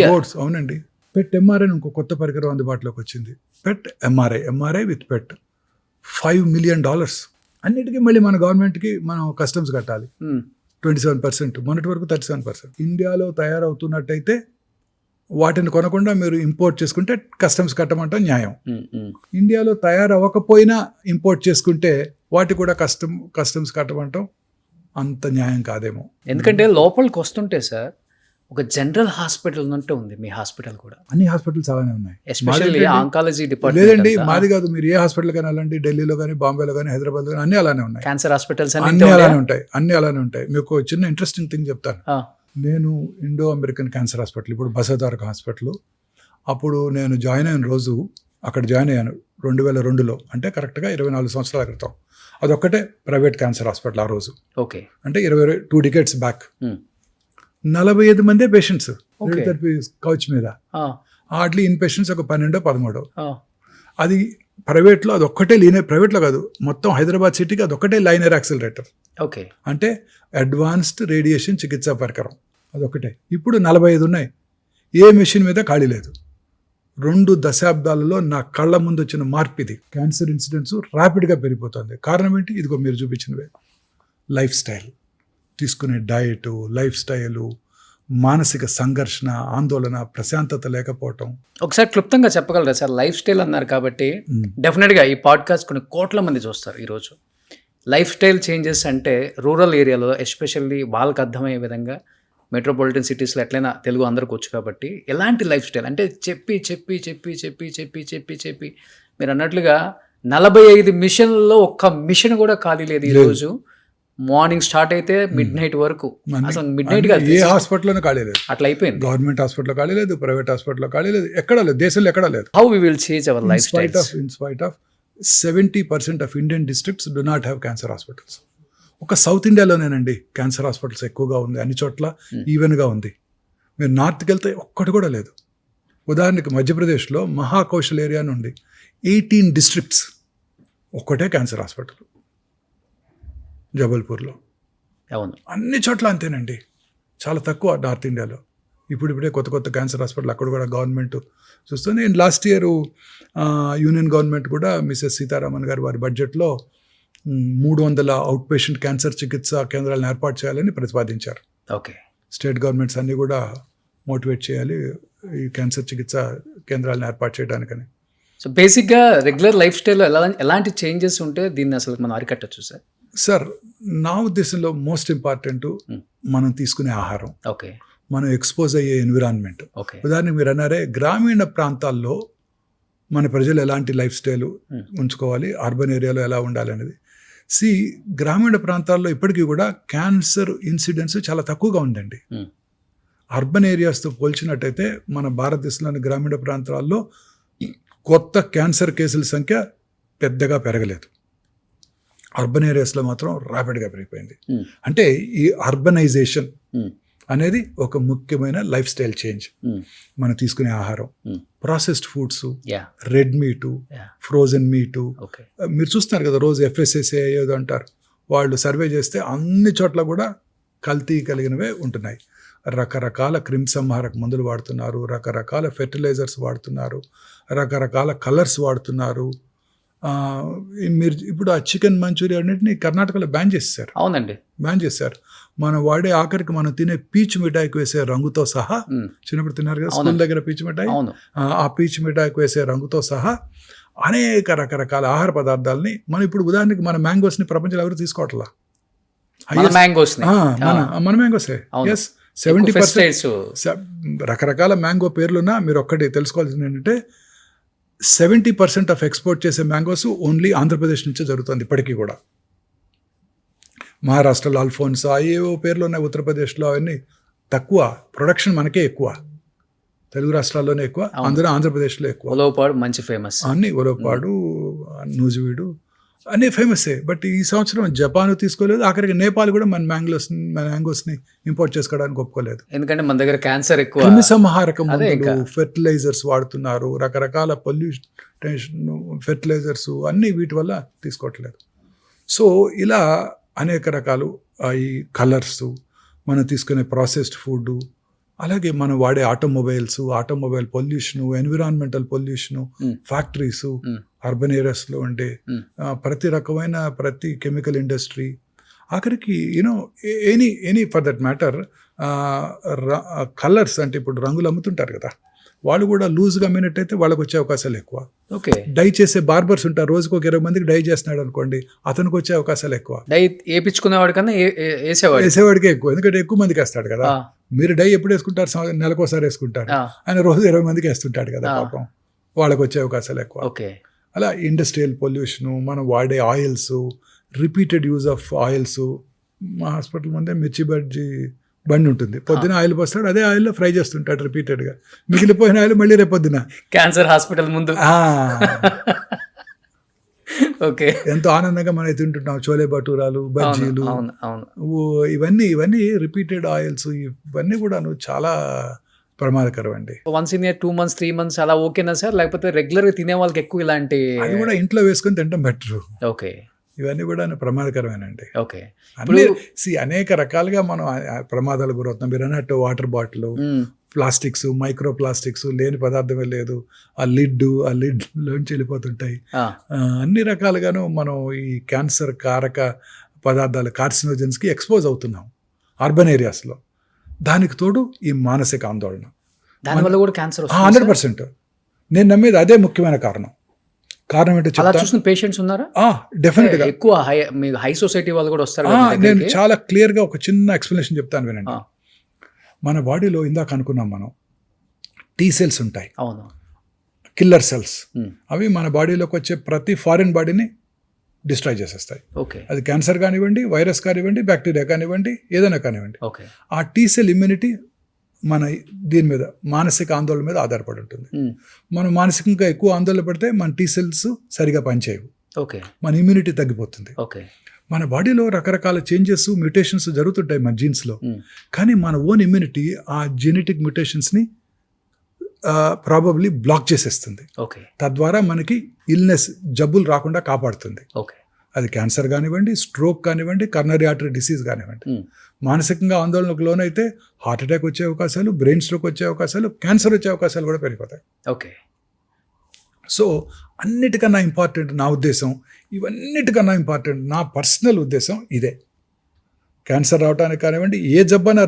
crores. అవునండి. పెట్ ఎంఆర్ఐ ఇంకో కొత్త పరికరం అందుబాటులోకి వచ్చింది. పెట్ ఎంఆర్ఐ విత్ పెట్ $5 million. అన్నిటికీ మళ్ళీ మన గవర్నమెంట్కి మనం కస్టమ్స్ కట్టాలి 27%. మొన్నటి వరకు 37%. ఇండియాలో తయారవుతున్నట్టయితే వాటిని కొనకుండా మీరు ఇంపోర్ట్ చేసుకుంటే కస్టమ్స్ కట్టమంటాం న్యాయం. ఇండియాలో తయారవ్వకపోయినా ఇంపోర్ట్ చేసుకుంటే వాటి కూడా కస్టమ్స్ కట్టమంటాం అంత న్యాయం కాదేమో. ఎందుకంటే లోపలికి వస్తుంటే సార్ ఒక జనరల్ హాస్పిటల్ ఉన్నట్టు ఉంది మీ హాస్పిటల్ కూడా. అన్ని హాస్పిటల్స్ అలానే ఉన్నాయి, ఎస్పెషల్లీ ఆంకాలజీ డిపార్ట్మెంట్. లేదండి, మాది కాదు. మీరు ఏ హాస్పిటల్ కానీ వెళ్ళండి, ఢిల్లీలో కానీ, బాంబేలో కానీ, హైదరాబాద్ కానీ అన్ని అలానే ఉన్నాయి. క్యాన్సర్ హాస్పిటల్స్ అన్ని అలానే ఉంటాయి, అన్ని అలానే ఉంటాయి. మీకు చిన్న ఇంట్రెస్టింగ్ థింగ్ చెప్తాను. నేను ఇండో అమెరికన్ క్యాన్సర్ హాస్పిటల్, ఇప్పుడు బసవతారక హాస్పిటల్, అప్పుడు నేను జాయిన్ అయిన రోజు అక్కడ జాయిన్ అయ్యాను 2002లో, అంటే కరెక్ట్గా 24 సంవత్సరాల క్రితం. అదొక్కటే ప్రైవేట్ క్యాన్సర్ హాస్పిటల్ ఆ రోజు. ఓకే. అంటే 2 decades బ్యాక్. 45 మందే పేషెంట్స్ కౌచ్ మీద. హార్డ్లీ ఇన్ పేషెంట్స్ ఒక 12-13. అది ప్రైవేట్లో అదొక్కటే ప్రైవేట్లో కాదు, మొత్తం హైదరాబాద్ సిటీకి అదొక్కటే లైనర్ యాక్సిలరేటర్. ఓకే. అంటే అడ్వాన్స్డ్ రేడియేషన్ చికిత్సా పరికరం అదొక్కటే. ఇప్పుడు 45 ఉన్నాయి. ఏ మెషిన్ మీద ఖాళీ లేదు. 2 దశాబ్దాలలో నా కళ్ళ ముందు వచ్చిన మార్పు ఇది. క్యాన్సర్ ఇన్సిడెంట్స్ ర్యాపిడ్గా పెరిగిపోతుంది. కారణం ఏంటి? ఇదిగో మీరు చూపించినవే. లైఫ్ స్టైల్, తీసుకునే డయట్, లైఫ్ స్టైలు, మానసిక సంఘర్షణ, ఆందోళన, ప్రశాంతత లేకపోవటం. ఒకసారి క్లుప్తంగా చెప్పగలరా సార్? లైఫ్ స్టైల్ అన్నారు కాబట్టి డెఫినెట్గా ఈ పాడ్కాస్ట్ కొన్ని కోట్ల మంది చూస్తారు ఈరోజు. లైఫ్ స్టైల్ చేంజెస్ అంటే రూరల్ ఏరియాలో ఎస్పెషల్లీ వాళ్ళకి అర్థమయ్యే విధంగా, మెట్రోపాలిటన్ సిటీస్లో ఎట్లయినా తెలుగు అందరికి వచ్చు కాబట్టి, ఎలాంటి లైఫ్ స్టైల్ అంటే చెప్పి చెప్పి చెప్పి చెప్పి చెప్పి చెప్పి చెప్పి మీరు అన్నట్లుగా 45 మిషన్లలో ఒక్క మిషన్ కూడా ఖాళీ లేదు ఈరోజు. మార్నింగ్ స్టార్ట్ అయితే మిడ్ నైట్ వరకు, అసలు మిడ్ నైట్ కాదు, ఏ హాస్పిటల్లోనూ ఖాళీ లేదు. అట్లా అయిపోయింది. గవర్నమెంట్ హాస్పిటల్లో ఖాళీ లేదు, ప్రైవేట్ హాస్పిటల్లో ఖాళీ లేదు, ఎక్కడా లేదు, దేశంలో ఎక్కడా లేదు. How we will change our lifestyle? In spite of 70% of Indian districts do not have cancer hospitals. ఒక సౌత్ ఇండియాలోనేనండి క్యాన్సర్ హాస్పిటల్స్ ఎక్కువగా ఉంది, అన్ని చోట్ల ఈవెన్గా ఉంది. మీరు నార్త్కి వెళ్తే ఒక్కటి కూడా లేదు. ఉదాహరణకి మధ్యప్రదేశ్లో మహాకౌశల్ ఏరియా నుండి 18 డిస్ట్రిక్ట్స్ ఒక్కటే క్యాన్సర్ హాస్పిటల్, జబల్పూర్లో. అవును, అన్ని చోట్ల అంతేనండి, చాలా తక్కువ నార్త్ ఇండియాలో. ఇప్పుడిప్పుడే కొత్త కొత్త క్యాన్సర్ హాస్పిటల్ అక్కడ కూడా గవర్నమెంట్ చూస్తుంది. And last year union government కూడా మిసెస్ సీతారామన్ గారు వారి బడ్జెట్లో 300 అవుట్ పేషెంట్ క్యాన్సర్ చికిత్సా కేంద్రాలను ఏర్పాటు చేయాలని ప్రతిపాదించారు. ఓకే, స్టేట్ గవర్నమెంట్స్ అన్నీ కూడా మోటివేట్ చేయాలి ఈ క్యాన్సర్ చికిత్సా కేంద్రాలను ఏర్పాటు చేయడానికని. సో బేసిక్గా రెగ్యులర్ లైఫ్ స్టైల్లో ఎలాంటి చేంజెస్ ఉంటే దీన్ని అసలు మనం అరికట్టచ్చు సార్? సార్, నా ఉద్దేశంలో మోస్ట్ ఇంపార్టెంట్ మనం తీసుకునే ఆహారం, ఓకే, మనం ఎక్స్పోజ్ అయ్యే ఎన్విరాన్మెంట్. ఓకే, ఉదాహరణకు మీరు అన్నారే గ్రామీణ ప్రాంతాల్లో మన ప్రజలు ఎలాంటి లైఫ్ స్టైల్ ఉంచుకోవాలి, అర్బన్ ఏరియాలో ఎలా ఉండాలి అనేది. గ్రామీణ ప్రాంతాల్లో ఇప్పటికీ కూడా క్యాన్సర్ ఇన్సిడెన్స్ చాలా తక్కువగా ఉందండి. అర్బన్ ఏరియాస్తో పోల్చినట్టయితే మన భారతదేశంలోని గ్రామీణ ప్రాంతాల్లో కొత్త క్యాన్సర్ కేసుల సంఖ్య పెద్దగా పెరగలేదు. అర్బన్ ఏరియాస్లో మాత్రం ర్యాపిడ్గా పెరిగిపోయింది. అంటే ఈ అర్బనైజేషన్ అనేది ఒక ముఖ్యమైన లైఫ్ స్టైల్ చేంజ్. మనం తీసుకునే ఆహారం, processed foods, red meat, frozen meat. మీరు చూస్తున్నారు కదా రోజు FSSAI ఏదో అంటారు, వాళ్ళు సర్వే చేస్తే అన్ని చోట్ల కూడా కల్తీ కలిగినవే ఉంటున్నాయి. రకరకాల క్రిమిసంహారక మందులు వాడుతున్నారు, రకరకాల ఫెర్టిలైజర్స్ వాడుతున్నారు, రకరకాల కలర్స్ వాడుతున్నారు. మీరు ఇప్పుడు ఆ చికెన్ మంచూరియా అన్నింటినీ కర్ణాటకలో బ్యాన్ చేశారు. అవునండి, బ్యాన్ చేశారు. మనం వాడే ఆఖరికి మనం తినే పీచు మిఠాయికి వేసే రంగుతో సహా, చిన్నప్పుడు తిన్నారు కదా స్కూల్ దగ్గర పీచు మిఠాయి, ఆ పీచు మిఠాయికి వేసే రంగుతో సహా అనేక రకరకాల ఆహార పదార్థాలని మనం ఇప్పుడు ఉదాహరణకి మన మ్యాంగోస్ని ప్రపంచంలో ఎవరు తీసుకోవట్లా. మన మ్యాంగోసే 70% రకరకాల మ్యాంగో పేర్లున్నా మీరు ఒక్కటి తెలుసుకోవాల్సింది ఏంటంటే 70% ఆఫ్ ఎక్స్పోర్ట్ చేసే మ్యాంగోస్ ఓన్లీ ఆంధ్రప్రదేశ్ నుంచే జరుగుతుంది ఇప్పటికీ కూడా. మహారాష్ట్రలో అల్ఫోన్సా ఏవో పేర్లు ఉన్నాయి, ఉత్తరప్రదేశ్లో అవన్నీ తక్కువ, ప్రొడక్షన్ మనకే ఎక్కువ, తెలుగు రాష్ట్రాల్లోనే ఎక్కువ, అందులో ఆంధ్రప్రదేశ్లో ఎక్కువ. ఉలవపాడు మంచి ఫేమస్, అన్ని ఉలవపాడు, నూజివీడు అన్నీ ఫేమసే. బట్ ఈ సంవత్సరం జపాన్ తీసుకోలేదు, ఆఖరికి నేపాల్ కూడా మన మ్యాంగోస్ని ఇంపోర్ట్ చేసుకోవడానికి ఒప్పుకోలేదు. ఎందుకంటే మన దగ్గర క్యాన్సర్ ఎక్కువ, క్రిమిసంహారక మందులు, ఫెర్టిలైజర్స్ వాడుతున్నారు, రకరకాల పొల్యూషన్ ఫెర్టిలైజర్స్ అన్నీ వీటి వల్ల తీసుకోవట్లేదు. సో ఇలా అనేక రకాలు ఈ కలర్స్, మనం తీసుకునే ప్రాసెస్డ్ ఫుడ్, అలాగే మనం వాడే automobile pollution, environmental pollution, factories, urban ఏరియాస్లో ఉండే ప్రతి కెమికల్ ఇండస్ట్రీ, ఆఖరికి any for that matter colours, అంటే ఇప్పుడు రంగులు అమ్ముతుంటారు కదా, వాళ్ళు కూడా లూజ్గా అమ్మినట్టయితే వాళ్ళకి వచ్చే అవకాశాలు ఎక్కువ. ఓకే, డై చేసే బార్బర్స్ ఉంటారు, రోజుకు ఒక 20 మందికి డై చేస్తున్నాడు అనుకోండి, అతనికి వచ్చే అవకాశాలు ఎక్కువ. డై వేయించుకునేవాడి కన్నా వేసేవాడికే ఎక్కువ, ఎందుకంటే ఎక్కువ మందికి వేస్తాడు కదా. మీరు డై ఎప్పుడు వేసుకుంటారు? నెలకోసారి వేసుకుంటారు, ఆయన రోజు 20 మందికి వేస్తుంటాడు కదా, పాపం వాళ్ళకి వచ్చే అవకాశాలు ఎక్కువ. ఓకే, అలా ఇండస్ట్రియల్ పొల్యూషను, మనం వాడే oils, repeated use of oils. మా హాస్పిటల్ ముందే మిర్చి బండి ఉంటుంది, పొద్దున ఆయిల్ పోస్తాడు, అదే ఆయిల్లో ఫ్రై చేస్తుంటాడు రిపీటెడ్గా, మిగిలిపోయిన ఆయిల్ మళ్ళీ రేపు పొద్దున క్యాన్సర్ హాస్పిటల్ ముందు. ఓకే, ఎంతో ఆనందంగా మనం తింటుంటాం చోలే భటూరాలు, బజ్జీలు, ఇవన్నీ రిపీటెడ్ ఆయిల్స్, ఇవన్నీ కూడా చాలా ప్రమాదకరం అండి. వన్స్ ఇన్ 2 months 3 months అలా ఓకేనా సార్? లేకపోతే రెగ్యులర్గా తినే వాళ్ళకి ఎక్కువ ఇలాంటి అది కూడా ఇంట్లో వేసుకొని తినడం బెటర్. ఓకే, ఇవన్నీ కూడా ప్రమాదకరమేనండి. ఓకే, అనేక రకాలుగా మనం ప్రమాదాలు గురవుతున్నాం. మీరు అన్నట్టు water bottle, plastics, micro plastics, లేని పదార్థమే లేదు, ఆ లిడ్లోంచి వెళ్ళిపోతుంటాయి. అన్ని రకాలుగాను మనం ఈ క్యాన్సర్ కారక పదార్థాలు, కార్సినోజన్స్కి ఎక్స్పోజ్ అవుతున్నాం అర్బన్ ఏరియాస్లో. దానికి తోడు ఈ మానసిక ఆందోళన, దానివల్ల కూడా క్యాన్సర్ 100%. నేను నమ్మేది అదే ముఖ్యమైన కారణం. ఏంటో అలా చూసిన పేషెంట్స్ ఉన్నారా? డెఫినెట్ గా ఎక్కువ హై సొసైటీ వాళ్ళు కూడా వస్తారు. నేను చాలా క్లియర్ గా ఒక చిన్న ఎక్స్ప్లెనేషన్ చెప్తాను వినండి. మన బాడీలో ఇందాక అనుకున్నాం మనం T సెల్స్ ఉంటాయి, అవును, కిల్లర్ సెల్స్. అవి మన బాడీలోకి వచ్చే ప్రతి ఫారిన్ బాడీని డిస్ట్రాయ్ చేసేస్తాయి. ఓకే. అది క్యాన్సర్ కానివ్వండి, వైరస్ కానివ్వండి, బ్యాక్టీరియా కానివ్వండి, ఏదైనా కానివ్వండి. ఓకే. ఆ టీ సెల్ ఇమ్యూనిటీ మన దీని మీద మానసిక ఆందోళన మీద ఆధారపడి ఉంటుంది. మనం మానసికంగా ఎక్కువ ఆందోళన పడితే మన టీ సెల్స్ సరిగా పనిచేయవు, ఓకే, మన ఇమ్యూనిటీ తగ్గిపోతుంది. ఓకే. మన బాడీలో రకరకాల చేంజెస్, మ్యూటేషన్స్ జరుగుతుంటాయి మన జీన్స్లో. కానీ మన ఓన్ ఇమ్యూనిటీ ఆ జెనెటిక్ మ్యూటేషన్స్ని ప్రాబబ్లీ బ్లాక్ చేసేస్తుంది. ఓకే. తద్వారా మనకి ఇల్నెస్, జబ్బులు రాకుండా కాపాడుతుంది. ఓకే. అది క్యాన్సర్ కానివ్వండి, స్ట్రోక్ కానివ్వండి, కర్నరీ ఆర్టరీ డిసీజ్ కానివ్వండి. మానసికంగా ఆందోళనకు లోనైతే హార్ట్ అటాక్ వచ్చే అవకాశాలు, బ్రెయిన్ స్ట్రోక్ వచ్చే అవకాశాలు, క్యాన్సర్ వచ్చే అవకాశాలు కూడా పెరిగిపోతాయి. ఓకే. సో అన్నిటికన్నా ఇంపార్టెంట్ నా ఉద్దేశం, ఇవన్నిటికన్నా ఇంపార్టెంట్ నా పర్సనల్ ఉద్దేశం ఇదే. క్యాన్సర్ రావడానికి కానివ్వండి, ఏ జబ్బన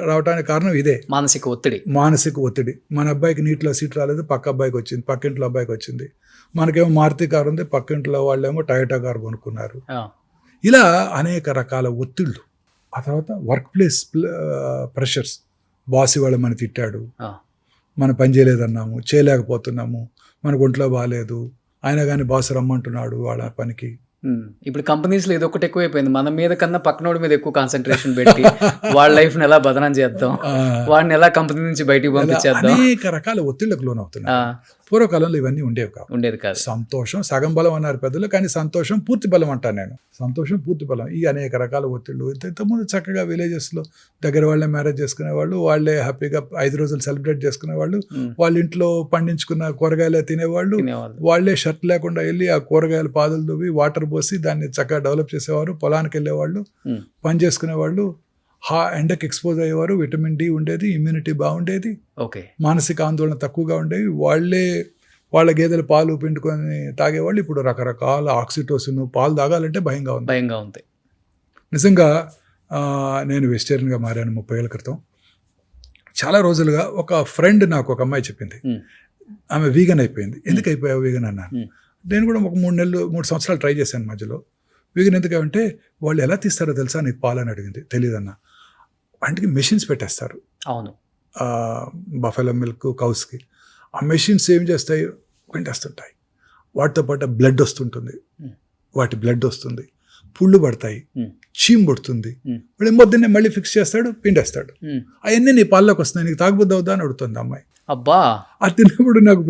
రావడానికి కారణం ఇదే, మానసిక ఒత్తిడి. మానసిక ఒత్తిడి. మన అబ్బాయికి నీటిలో సీట్ రాలేదు, పక్క అబ్బాయికి వచ్చింది, పక్కింట్లో అబ్బాయికి వచ్చింది. మనకేమో మారుతి కారు ఉంది, పక్కింట్లో వాళ్ళేమో టయోటా కారు కొనుక్కున్నారు. ఇలా అనేక రకాల ఒత్తిళ్ళు. ఆ తర్వాత వర్క్ ప్లేస్ ప్రెషర్స్. బాస్ ఇవాళ మన తిట్టాడు, మన పని చేయలేదన్నాము, చేయలేకపోతున్నాము, మనకు ఒంట్లో బాగాలేదు, అయినా కానీ బాస్ రమ్మంటున్నాడు వాళ్ళ పనికి. ఇప్పుడు కంపెనీస్లో ఇది ఒకటి ఎక్కువైపోయింది. మన మీద కన్నా పక్కనోడి మీద ఎక్కువ కాన్సన్ట్రేషన్ పెట్టి వాళ్ళ లైఫ్ని ఎలా బదనం చేద్దాం, వాడిని ఎలా కంపెనీ నుంచి బయటికి పంపించేద్దాం, అనేక రకాల ఒత్తిళ్లకు లోనవుతున్నాయి. పూర్వకాలంలో ఇవన్నీ ఉండేవి కాదు. సంతోషం సగం బలం అన్నారు పెద్దలు, కానీ సంతోషం పూర్తి బలం అంటాను నేను. సంతోషం పూర్తి బలం. ఈ అనేక రకాల ఒత్తిళ్ళు. ఇంతకుముందు చక్కగా విలేజెస్లో దగ్గర వాళ్ళే మ్యారేజ్ చేసుకునేవాళ్ళు, వాళ్ళే హ్యాపీగా 5 రోజులు సెలబ్రేట్ చేసుకునేవాళ్ళు, వాళ్ళ ఇంట్లో పండించుకున్న కూరగాయలే తినేవాళ్ళు, వాళ్ళే షర్ట్ లేకుండా వెళ్ళి ఆ కూరగాయల పాదులు దువ్వి వాటర్ పోసి దాన్ని చక్కగా డెవలప్ చేసేవారు, పొలానికి వెళ్ళేవాళ్ళు, పని చేసుకునేవాళ్ళు, ఎండకి ఎక్స్పోజ్ అయ్యేవారు, విటమిన్ డి ఉండేది, ఇమ్యూనిటీ బాగుండేది, ఓకే, మానసిక ఆందోళన తక్కువగా ఉండేవి. వాళ్ళ గేదెలు పాలు పిండుకొని తాగేవాళ్ళు. ఇప్పుడు రకరకాల ఆక్సిటోసిన్, పాలు తాగాలంటే భయంగా ఉంది. నిజంగా నేను వెజిటేరియన్గా మారాను 30 ఏళ్ళ క్రితం. చాలా రోజులుగా ఒక ఫ్రెండ్ నాకు ఒక అమ్మాయి చెప్పింది, ఆమె వీగన్ అయిపోయింది. ఎందుకు అయిపోయావు వీగన్ అన్నాను. నేను కూడా ఒక 3 సంవత్సరాలు ట్రై చేశాను మధ్యలో. వీగన్ ఎందుకంటే వాళ్ళు ఎలా తీస్తారో తెలుసా నీకు పాలు అని అడిగింది. తెలియదన్నా. వాటికి మెషిన్స్ పెట్టేస్తారు. అవును. బఫెలో మిల్క్ కౌస్కి. ఆ మెషిన్స్ ఏం చేస్తాయి, పిండేస్తుంటాయి. వాటితో పాటు బ్లడ్ వస్తుంటుంది, వాటి బ్లడ్ వస్తుంది, పుళ్ళు పడతాయి, చీమ్ పడుతుంది. వాడు పొద్దున్నే మళ్ళీ ఫిక్స్ చేస్తాడు, పిండేస్తాడు. అవన్నీ నీ పాల్లోకి వస్తున్నాయి, నీకు తాగుబోద్దు అవుతా అని అడుగుతుంది అమ్మాయి. అబ్బా, అది తిన్నప్పుడు నాకు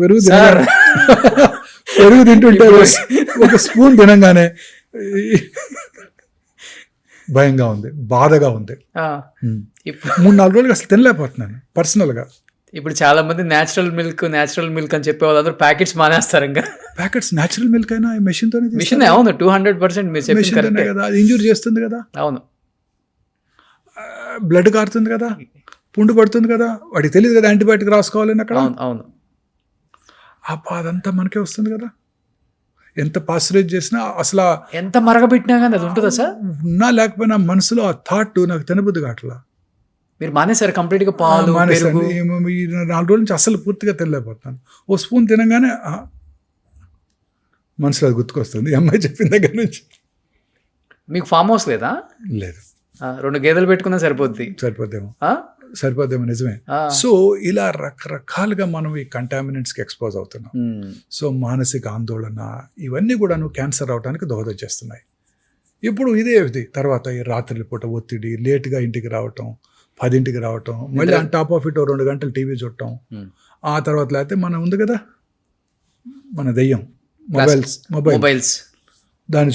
పెరుగు తింటుంటే ఒక స్పూన్ తినంగానే భయంగా ఉంది, బాధగా ఉంది. 3-4 రోజులుగా అసలు తినలేకపోతున్నాను పర్సనల్గా. ఇప్పుడు చాలా మంది న్యాచురల్ మిల్క్ అని చెప్పే వాళ్ళందరూ ప్యాకెట్స్ మానేస్తారు. ఇంకా ప్యాకెట్స్ న్యాచురల్ మిల్క్ అయినా మెషిన్ తోనే, మిషన్. అవును, 200% మీరు చెప్పింది కదా. అది ఇంజూరీ చేస్తుంది కదా. అవును, బ్లడ్ కారుతుంది కదా, పుండు పడుతుంది కదా, వాడికి తెలియదు కదా యాంటీబయాటిక్ రాసుకోవాలని అక్కడ. అవును. ఆ బాధ అంతా మనకే వస్తుంది కదా. ఎంత పాస్చరైజ్ చేసినా, అసలు ఎంత మరగబెట్టినా కానీ అది ఉంటుందా సార్? ఉన్నా లేకపోయినా మనసులో ఆ థాట్ నాకు తినబుద్ది కావట్లా. మీరు మానేసారు కంప్లీట్గా పాలు? 4 రోజుల నుంచి అసలు పూర్తిగా తినలేకపోతున్నాను. ఓ స్పూన్ తినగానే మనసులో అది గుర్తుకొస్తుంది అమ్మాయి చెప్పిన దగ్గర నుంచి. మీకు ఫామ్ హౌస్ లేదా? లేదు. 2 గేదెలు పెట్టుకున్నా సరిపోద్దేమో నిజమే. సో ఇలా రకరకాలుగా మనం ఈ కంటామినెంట్స్కి ఎక్స్పోజ్ అవుతున్నాం. సో మానసిక ఆందోళన ఇవన్నీ కూడా క్యాన్సర్ అవడానికి దోహదం చేస్తున్నాయి. ఇప్పుడు ఇది తర్వాత ఈ రాత్రి పూట ఒత్తిడి, లేట్గా ఇంటికి రావటం, 10ంటికి రావటం, మళ్ళీ ఆన్ టాప్ ఆఫ్ ఇట్ 2 గంటలు టీవీ చూడటం. ఆ తర్వాత లేకపోతే మనం ఉంది కదా మన దెయ్యం, మొబైల్స్, దాన్ని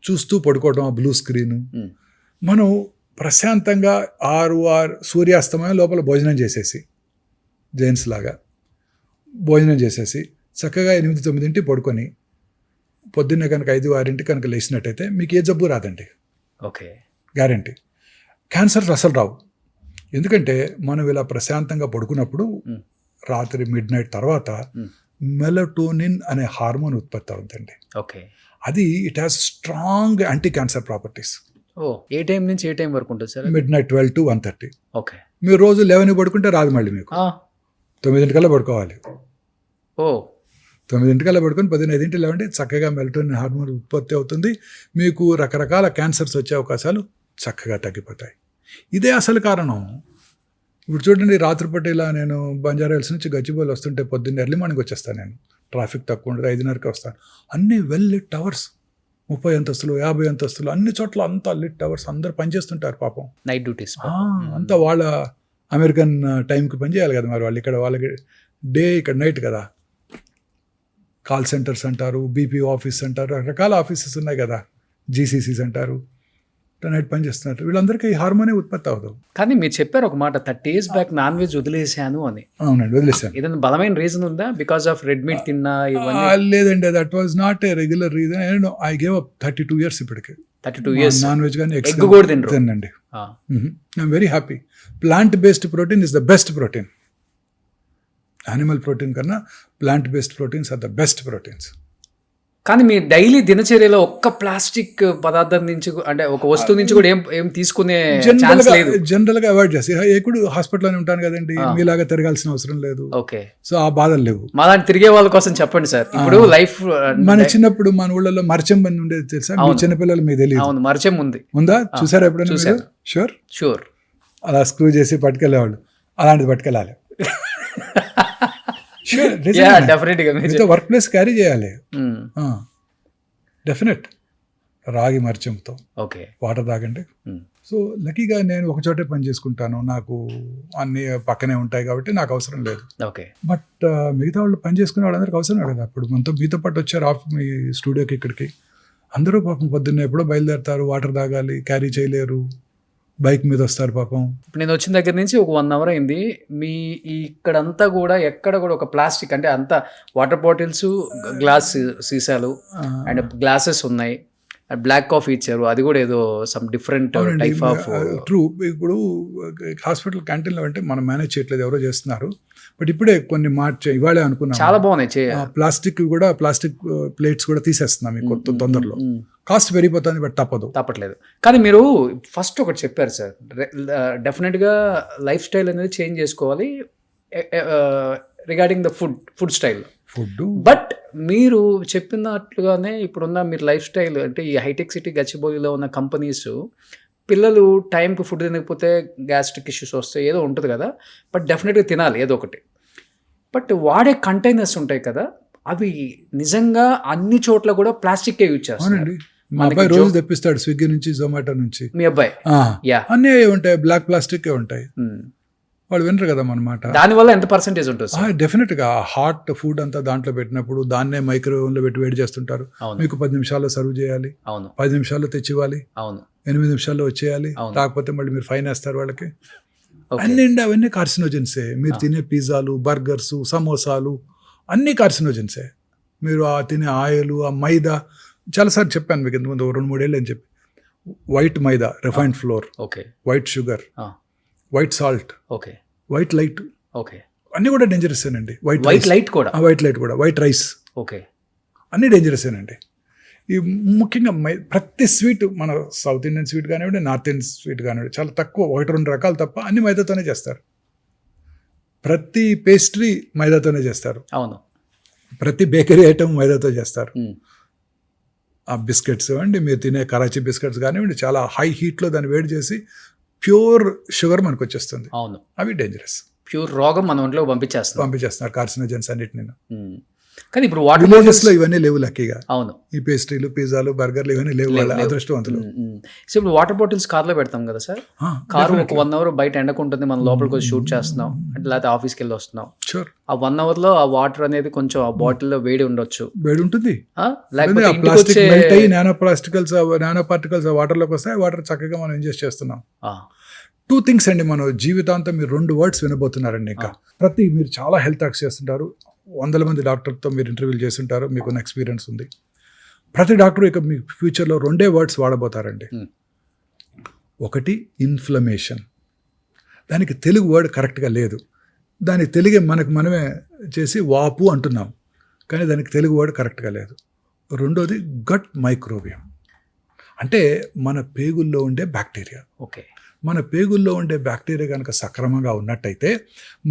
చూస్తూ పడుకోవటం, ఆ బ్లూ స్క్రీన్. మనం ప్రశాంతంగా 6 సూర్యాస్తమయం లోపల భోజనం చేసేసి, జెంట్స్ లాగా భోజనం చేసేసి చక్కగా 8-9 పడుకొని పొద్దున్నే కనుక 5-6 కనుక లేచినట్టయితే మీకు ఏ జబ్బు రాదండి. Okay, guarantee. క్యాన్సర్స్ అసలు రావు. ఎందుకంటే మనం ఇలా ప్రశాంతంగా పడుకున్నప్పుడు రాత్రి మిడ్నైట్ తర్వాత మెలటోనిన్ అనే హార్మోన్ ఉత్పత్తి అవుతుందండి. ఓకే, అది it has strong anti cancer properties. A time నుంచి ఏ టైం వరకు ఉంటుంది సార్? Midnight 12 to 1:30. ఓకే, మీరు రోజు 11 పడుకుంటే రాదు, మళ్ళీ మీకు 9 పడుకోవాలి. 9 పడుకొని 10 లేవంటే చక్కగా మెలటోనిన్ హార్మోన్ ఉత్పత్తి అవుతుంది. మీకు రకరకాల క్యాన్సర్స్ వచ్చే అవకాశాలు చక్కగా తగ్గిపోతాయి. ఇదే అసలు కారణం. ఇప్పుడు చూడండి, రాత్రిపూట ఇలా నేను బంజారాహిల్స్ నుంచి గచ్చిబౌలి వస్తుంటే పొద్దున్న ఎర్లీ మార్నింగ్ వచ్చేస్తాను. నేను ట్రాఫిక్ తక్కువ ఉండదు, 5:30కి వస్తాను. అన్నీ వెల్ లిట్ టవర్స్, 30 అంతస్తులు 50 అంతస్తులు అన్ని చోట్ల అంతా లిట్ అవర్స్ అందరు పనిచేస్తుంటారు పాపం. Night duties. అంతా వాళ్ళ అమెరికన్ టైంకి పనిచేయాలి కదా మరి వాళ్ళు. ఇక్కడ వాళ్ళకి డే ఇక్కడ నైట్ కదా. కాల్ సెంటర్స్ అంటారు, బీపీ ఆఫీస్ అంటారు, రకరకాల ఆఫీసెస్ ఉన్నాయి కదా, జీసీసీస్ అంటారు, నైట్ పని చేస్తున్నారు. వీళ్ళందరికీ హార్మోనే ఉత్పత్తి అవుతాం. కానీ మీరు చెప్పారు ఒక మాట, 30 years బ్యాక్ నాన్ వెజ్ వదిలేసాను అని. అవునండి, వదిలేసాను. ఏదైనా బలమైన రీజన్ ఉందా? బికాస్ ఆఫ్ రెడ్ మీట్ తిన్నా ఇవన్నీ? లేదండి, that was not a regular reason. I gave up 32 years ఇప్పటికి. 32 years నాన్ వెజ్ కానీ ఎగ్ కూడా తినండి. I'm very happy. Plant based protein is the best protein. Animal protein కన్నా plant based proteins are the best proteins. కానీ మీ daily దినచర్యలో ఒక్క plastic పదార్థం నుంచి అంటే ఒక వస్తువు నుంచి కూడా ఏం తీసుకునే ఛాన్స్ లేదు. జనరల్ గా అవాయిడ్ చేసి ఎప్పుడు హాస్పిటల్లోనే ఉంటాను కదండి, మీలాగా తిరగాల్సిన అవసరం లేదు. ఓకే, సో ఆ బాధలు లేవు. మాలాంటి తిరిగే వాళ్ళ కోసం చెప్పండి సార్. ఇప్పుడు లైఫ్ మన చిన్నప్పుడు మన ఊళ్ళలో మరచెం బండి ఉండేది తెలుసా? చిన్నపిల్లలు మీకు తెలియదు. అవును, మరచెం ఉంది. ఉందా? చూసారా ఎప్పుడైనా? షూర్. అలా స్క్రూ చేసి పట్టుకెళ్ళేవాళ్ళు. అలాంటిది పట్టుకెళ్ళాలి. వర్క్ ప్లేస్ క్యారీ చేయాలి. డెఫినెట్. రాగి మర్చంతో వాటర్ తాగండి. సో లక్కీగా నేను ఒక చోటే పని చేసుకుంటాను, నాకు అన్ని పక్కనే ఉంటాయి కాబట్టి నాకు అవసరం లేదు. బట్ మిగతా వాళ్ళు పని చేసుకునే వాళ్ళందరికీ అవసరమే కదా. ఇప్పుడు మనతో మీతో పాటు వచ్చారు మీ స్టూడియోకి ఇక్కడికి, అందరూ పాపం పొద్దున్న ఎప్పుడో బయలుదేరుతారు, వాటర్ తాగాలి, క్యారీ చేయలేరు, బైక్ మీద వస్తారు పాపం. ఇప్పుడు నేను వచ్చిన దగ్గర నుంచి ఒక 1 hour అయింది. మీ ఇక్కడంతా కూడా ఎక్కడ కూడా ఒక ప్లాస్టిక్ అంటే అంతా వాటర్ బాటిల్స్, గ్లాస్ సీసాలు అండ్ గ్లాసెస్ ఉన్నాయి. బ్లాక్ కాఫీ ఇచ్చారు, అది కూడా ఏదో some different type of. True. ఇప్పుడు హాస్పిటల్ క్యాంటీన్లో అంటే మనం మేనేజ్ చేయట్లేదు, ఎవరో చేస్తున్నారు. బట్ ఇప్పుడే కొన్ని ఇవాళే అనుకున్నాను, చాలా బాగున్నాయి. ప్లాస్టిక్ ప్లేట్స్ కూడా తీసేస్తున్నాం మీకు తొందరలో. కాస్ట్ పెరిగిపోతుంది, బట్ తప్పట్లేదు. కానీ మీరు ఫస్ట్ ఒకటి చెప్పారు సార్, డెఫినెట్గా లైఫ్ స్టైల్ అనేది చేంజ్ చేసుకోవాలి regarding the food style. But మీరు చెప్పినట్లుగానే ఇప్పుడున్న మీరు లైఫ్ స్టైల్ అంటే ఈ హైటెక్ సిటీ గచ్చిబౌలిలో ఉన్న కంపెనీస్ పిల్లలు టైంకి ఫుడ్ తినకపోతే గ్యాస్ట్రిక్ ఇష్యూస్ వస్తాయి, ఏదో ఉంటుంది కదా. బట్ డెఫినెట్గా తినాలి ఏదో ఒకటి. బట్ వాడే కంటైనర్స్ ఉంటాయి కదా, అవి నిజంగా అన్ని చోట్ల కూడా ప్లాస్టిక్ యూజ్ చేస్తారు. మా అబ్బాయి రోజు తెప్పిస్తాడు స్విగ్గీ నుంచి, జొమాటో నుంచి. మీ అబ్బాయి అన్నీ ఉంటాయి, బ్లాక్ ప్లాస్టిక్ ఉంటాయి. వాళ్ళు వినరు కదా అన్నమాట. దానివల్ల ఎంత పర్సెంటేజ్ ఉంటుంది? డెఫినెట్ గా హాట్ ఫుడ్ అంతా దాంట్లో పెట్టినప్పుడు దాన్నే మైక్రోవేవ్ లో పెట్టి వేడి చేస్తుంటారు. మీకు 10 నిమిషాల్లో సర్వ్ చేయాలి, 10 నిమిషాల్లో తెచ్చివ్వాలి, 8 నిమిషాల్లో వచ్చేయాలి. కాకపోతే మళ్ళీ మీరు ఫైన్ వేస్తారు వాళ్ళకి. అవన్నీ కార్సినోజెన్సే. మీరు తినే పిజ్జాలు, బర్గర్స్, సమోసాలు అన్ని కార్సినోజెన్సే. మీరు తినే ఆయిల్, ఆ మైదా, చాలాసార్లు చెప్పాను మీకు ఇంతకుముందు 2-3 ఏళ్ళు అని చెప్పి. White maida, refined flour, white sugar, white salt, white light, అన్నీ కూడా డేంజరస్ ఏనండి. వైట్ లైట్ కూడా, వైట్ రైస్, అన్నీ డేంజరస్ ఏనండి. ఈ ముఖ్యంగా ప్రతి స్వీట్, మన సౌత్ ఇండియన్ స్వీట్ కానివ్వండి, నార్త్ ఇండియన్ స్వీట్ కానివ్వండి, చాలా తక్కువ 1-2 రకాలు తప్ప అన్ని మైదాతోనే చేస్తారు. ప్రతి పేస్ట్రీ మైదాతోనే చేస్తారు. ప్రతి బేకరీ ఐటమ్ మైదాతో చేస్తారు. ఆ బిస్కెట్స్ అండి, మీరు తినే కరాచీ బిస్కెట్స్ కానివ్వండి, చాలా హై హీట్లో దాన్ని వేడి చేసి ప్యూర్ షుగర్ మనకు వచ్చేస్తుంది. అవి డేంజరస్. ప్యూర్ రోగం మన ఒంట్లో పంపించేస్తున్నారు కార్సినోజన్స్ అన్నిటిని. కానీ ఇప్పుడు విలేజెస్ లో ఇవన్నీ లేవు లక్కీగా. ఈ పేస్ట్రీలు, పిజ్జాలు, బర్గర్లు ఇవన్నీ లేవు, అదృష్టవంతులు. సో ఇప్పుడు వాటర్ బాటిల్స్ కార్లో పెడతాం కదా సార్, కారు ఒక 1 hour బయట ఎండకుంటుంది, మనం లోపలికి వచ్చి షూట్ చేస్తున్నాం అంటే, లేకపోతే ఆఫీస్కి వెళ్ళి వస్తున్నాం. ఆ 1 hour లో ఆ వాటర్ అనేది కొంచెం ఆ బాటిల్లో వేడి ఉండొచ్చు, వేడి ఉంటుంది. నానో పార్టికల్స్ వాటర్ లోకి వస్తాయి. వాటర్ చక్కగా మనం ఇంజెస్ట్ చేస్తున్నాం. 2 things అండి, మనం జీవితాంతం మీరు 2 words వినబోతున్నారండి. ఇంకా మీరు చాలా హెల్త్ యాక్ట్స్ చేస్తుంటారు, 100 మంది డాక్టర్తో మీరు ఇంటర్వ్యూలు చేస్తుంటారు, మీకు ఎక్స్పీరియన్స్ ఉంది. ప్రతి డాక్టర్ ఇక మీ ఫ్యూచర్లో 2 words వాడబోతారండి. ఒకటి ఇన్ఫ్లమేషన్. దానికి తెలుగు వర్డ్ కరెక్ట్గా లేదు, దానికి తెలుగే మనమే చేసి వాపు అంటున్నాం, కానీ దానికి తెలుగు వర్డ్ కరెక్ట్గా లేదు. రెండోది గట్ మైక్రోబియం, అంటే మన పేగుల్లో ఉండే బ్యాక్టీరియా. మన పేగుల్లో ఉండే బ్యాక్టీరియా కనుక సక్రమంగా ఉన్నట్టయితే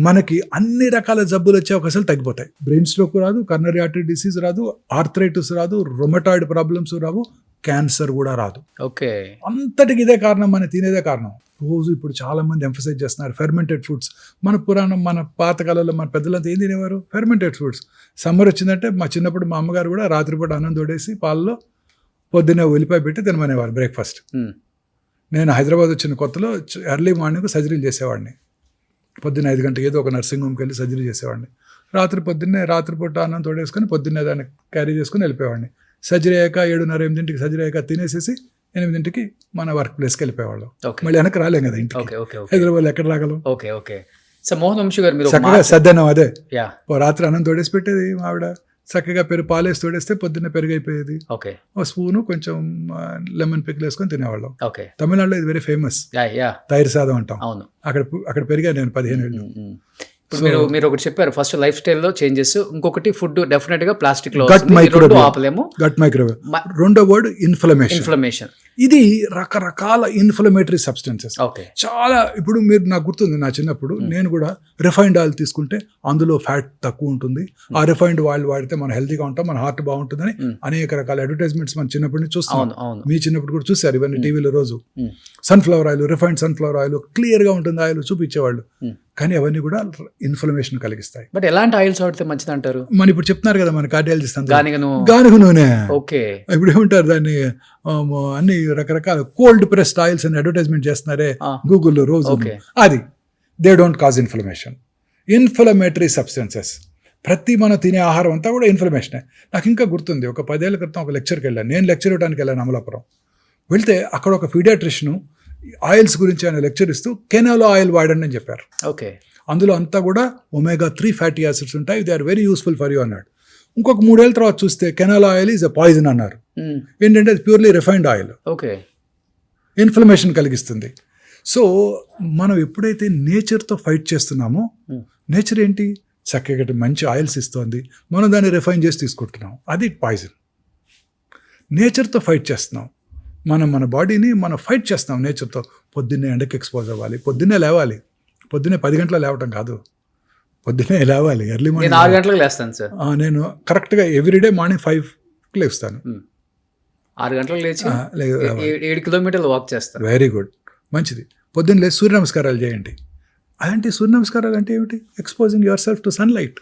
మనకి అన్ని రకాల జబ్బులు వచ్చే అవకాశాలు తగ్గిపోతాయి. బ్రెయిన్ స్ట్రోక్ రాదు, కర్నరీ ఆర్టరీ డిసీజ్ రాదు, ఆర్థరైటిస్ రాదు, రొమటాయిడ్ ప్రాబ్లమ్స్ రావు, క్యాన్సర్ కూడా రాదు. అంతటికి ఇదే కారణం, మన తినేదే కారణం. రోజు ఇప్పుడు చాలా మంది ఎంఫసైజ్ చేస్తున్నారు ఫెర్మెంటెడ్ ఫుడ్స్. మన పాతకాలంలో మన పెద్దలంతా ఏం తినేవారు? Fermented foods. సమ్మర్ వచ్చిందంటే మా చిన్నప్పుడు మా అమ్మగారు కూడా రాత్రిపూట అన్నం తోడేసి పాలలో పొద్దున్నే ఉల్లిపాయ పెట్టి తినమనేవారు బ్రేక్ఫాస్ట్. నేను హైదరాబాద్ వచ్చిన కొత్తలో ఎర్లీ మార్నింగ్ సర్జరీలు చేసేవాడిని. పొద్దున్న 5 గంటలకు ఏదో ఒక నర్సింగ్ హోమ్కి వెళ్ళి సర్జరీ చేసేవాడిని. రాత్రిపూట అన్నం తోడేసుకొని పొద్దున్నే దాన్ని క్యారీ చేసుకుని వెళ్ళిపోయేవాడిని. సర్జరీ అయ్యాక 7:30-8 సర్జరీ అయ్యాక తినేసేసి 8 మన వర్క్ ప్లేస్కి వెళ్ళిపోయేవాళ్ళం. మళ్ళీ వెనక్కి రాలేం కదా ఇంటికి. హైదరాబాద్ ఎక్కడ రాగలం? సో మోహన్ వంశీ గారు మీరు చక్కగా సద్దన్నం అదే రాత్రి అన్నం తోడేసి పెట్టేది ఆవిడ. చక్కగా పాలేసి తోడేస్తే పొద్దున్నే పెరుగు అయిపోయేది. ఓ స్పూను కొంచెం లెమన్ పికిల్ వేసుకొని తినేవాళ్ళం. తమిళనాడులో ఇది వెరీ ఫేమస్, తైరు సాదం అంటాం. అక్కడ పెరిగా నేను 15 ఏళ్ళు. మీరు ఒకటి చెప్పారు, ఫస్ట్ లైఫ్ స్టైల్లో చేంజెస్, ఇంకొకటి ఫుడ్ డెఫినెట్ గా ప్లాస్టిక్ లో ఆపలేము. Gut microwave. రెండో వర్డ్ ఇన్ఫ్లమేషన్. ఇది రకరకాల ఇన్ఫ్లమేటరీ సబ్స్టెన్సెస్ చాలా. ఇప్పుడు మీరు నాకు గుర్తుంది, నా చిన్నప్పుడు నేను కూడా రిఫైన్డ్ ఆయిల్ తీసుకుంటే అందులో ఫ్యాట్ తక్కువ ఉంటుంది, ఆ రిఫైన్డ్ ఆయిల్ వాడితే మనం హెల్తీగా ఉంటాం, మన హార్ట్ బాగుంటుందని అనేక రకాల అడ్వర్టైజ్మెంట్స్ మన చిన్నప్పటి నుంచి చూస్తాం. మీ చిన్నప్పుడు కూడా చూసారు ఇవన్నీ టీవీలో రోజు. Sunflower oil, refined sunflower oil clear గా ఉంటుంది ఆయిల్ చూపించేవాళ్ళు. కానీ అవన్నీ కూడా ఇన్ఫ్లమేషన్ కలిగిస్తాయి. బట్ ఎలాంటి ఆయిల్స్ వాడితే మంచిది అంటారు? మన ఇప్పుడు చెప్తున్నారు కదా మన కార్డియాలజిస్ట్ గానుగ నూనె. ఓకే, ఇప్పుడు ఏమంటారు దాన్ని, అన్ని రకరకాల కోల్డ్ ప్రెస్డ్ ఆయిల్స్ అని అడ్వర్టైజ్మెంట్ చేస్తున్నారే గూగుల్లో రోజు. అది they don't cause inflammation. Inflammatory substances ప్రతి మనం తినే ఆహారం అంతా కూడా ఇన్ఫ్లమేషనే. నాకు ఇంకా గుర్తుంది, ఒక 10 ఏళ్ల క్రితం ఒక లెక్చర్కి వెళ్ళాను. నేను లెక్చర్ ఇవ్వడానికి వెళ్ళాను అమలాపురం. వెళ్తే అక్కడ ఒక పీడియాట్రిషియన్ ఆయిల్స్ గురించి ఆయన లెక్చర్ ఇస్తూ కెనాలో ఆయిల్ వాడండి అని చెప్పారు. ఓకే, అందులో అంతా కూడా omega-3 ఫ్యాటీ యాసిడ్స్ ఉంటాయి, they are very useful for you అన్నాడు. ఇంకొక 3 ఏళ్ళ తర్వాత చూస్తే canola oil is a poison అన్నారు. ఏంటంటే అది purely refined oil. Okay, inflammation కలిగిస్తుంది. సో మనం ఎప్పుడైతే నేచర్తో ఫైట్ చేస్తున్నామో, నేచర్ ఏంటి చక్కగా మంచి ఆయిల్స్ ఇస్తుంది, మనం దాన్ని రిఫైన్ చేసి తీసుకుంటున్నాం, అది పాయిజన్. నేచర్తో ఫైట్ చేస్తున్నాం, మన బాడీని మనం ఫైట్ చేస్తాం నేచర్తో. పొద్దున్నే ఎండకి ఎక్స్పోజ్ అవ్వాలి, పొద్దున్నే లేవాలి. పొద్దున్నే 10 గంటల లేవటం కాదు, పొద్దున్నే లేవాలి. ఎర్లీ మార్నింగ్ 6 గంటలకు లేస్తాను సార్. నేను కరెక్ట్గా ఎవ్రీడే మార్నింగ్ 5కి లేస్తాను. 6 గంటలకు లేచి 7 కిలోమీటర్లు వాక్ చేస్తాను. వెరీ గుడ్, మంచిది. పొద్దున్న లేచి సూర్య నమస్కారాలు చేయండి. అలాంటి సూర్య నమస్కారాలు అంటే ఏమిటి? Exposing your self to sunlight.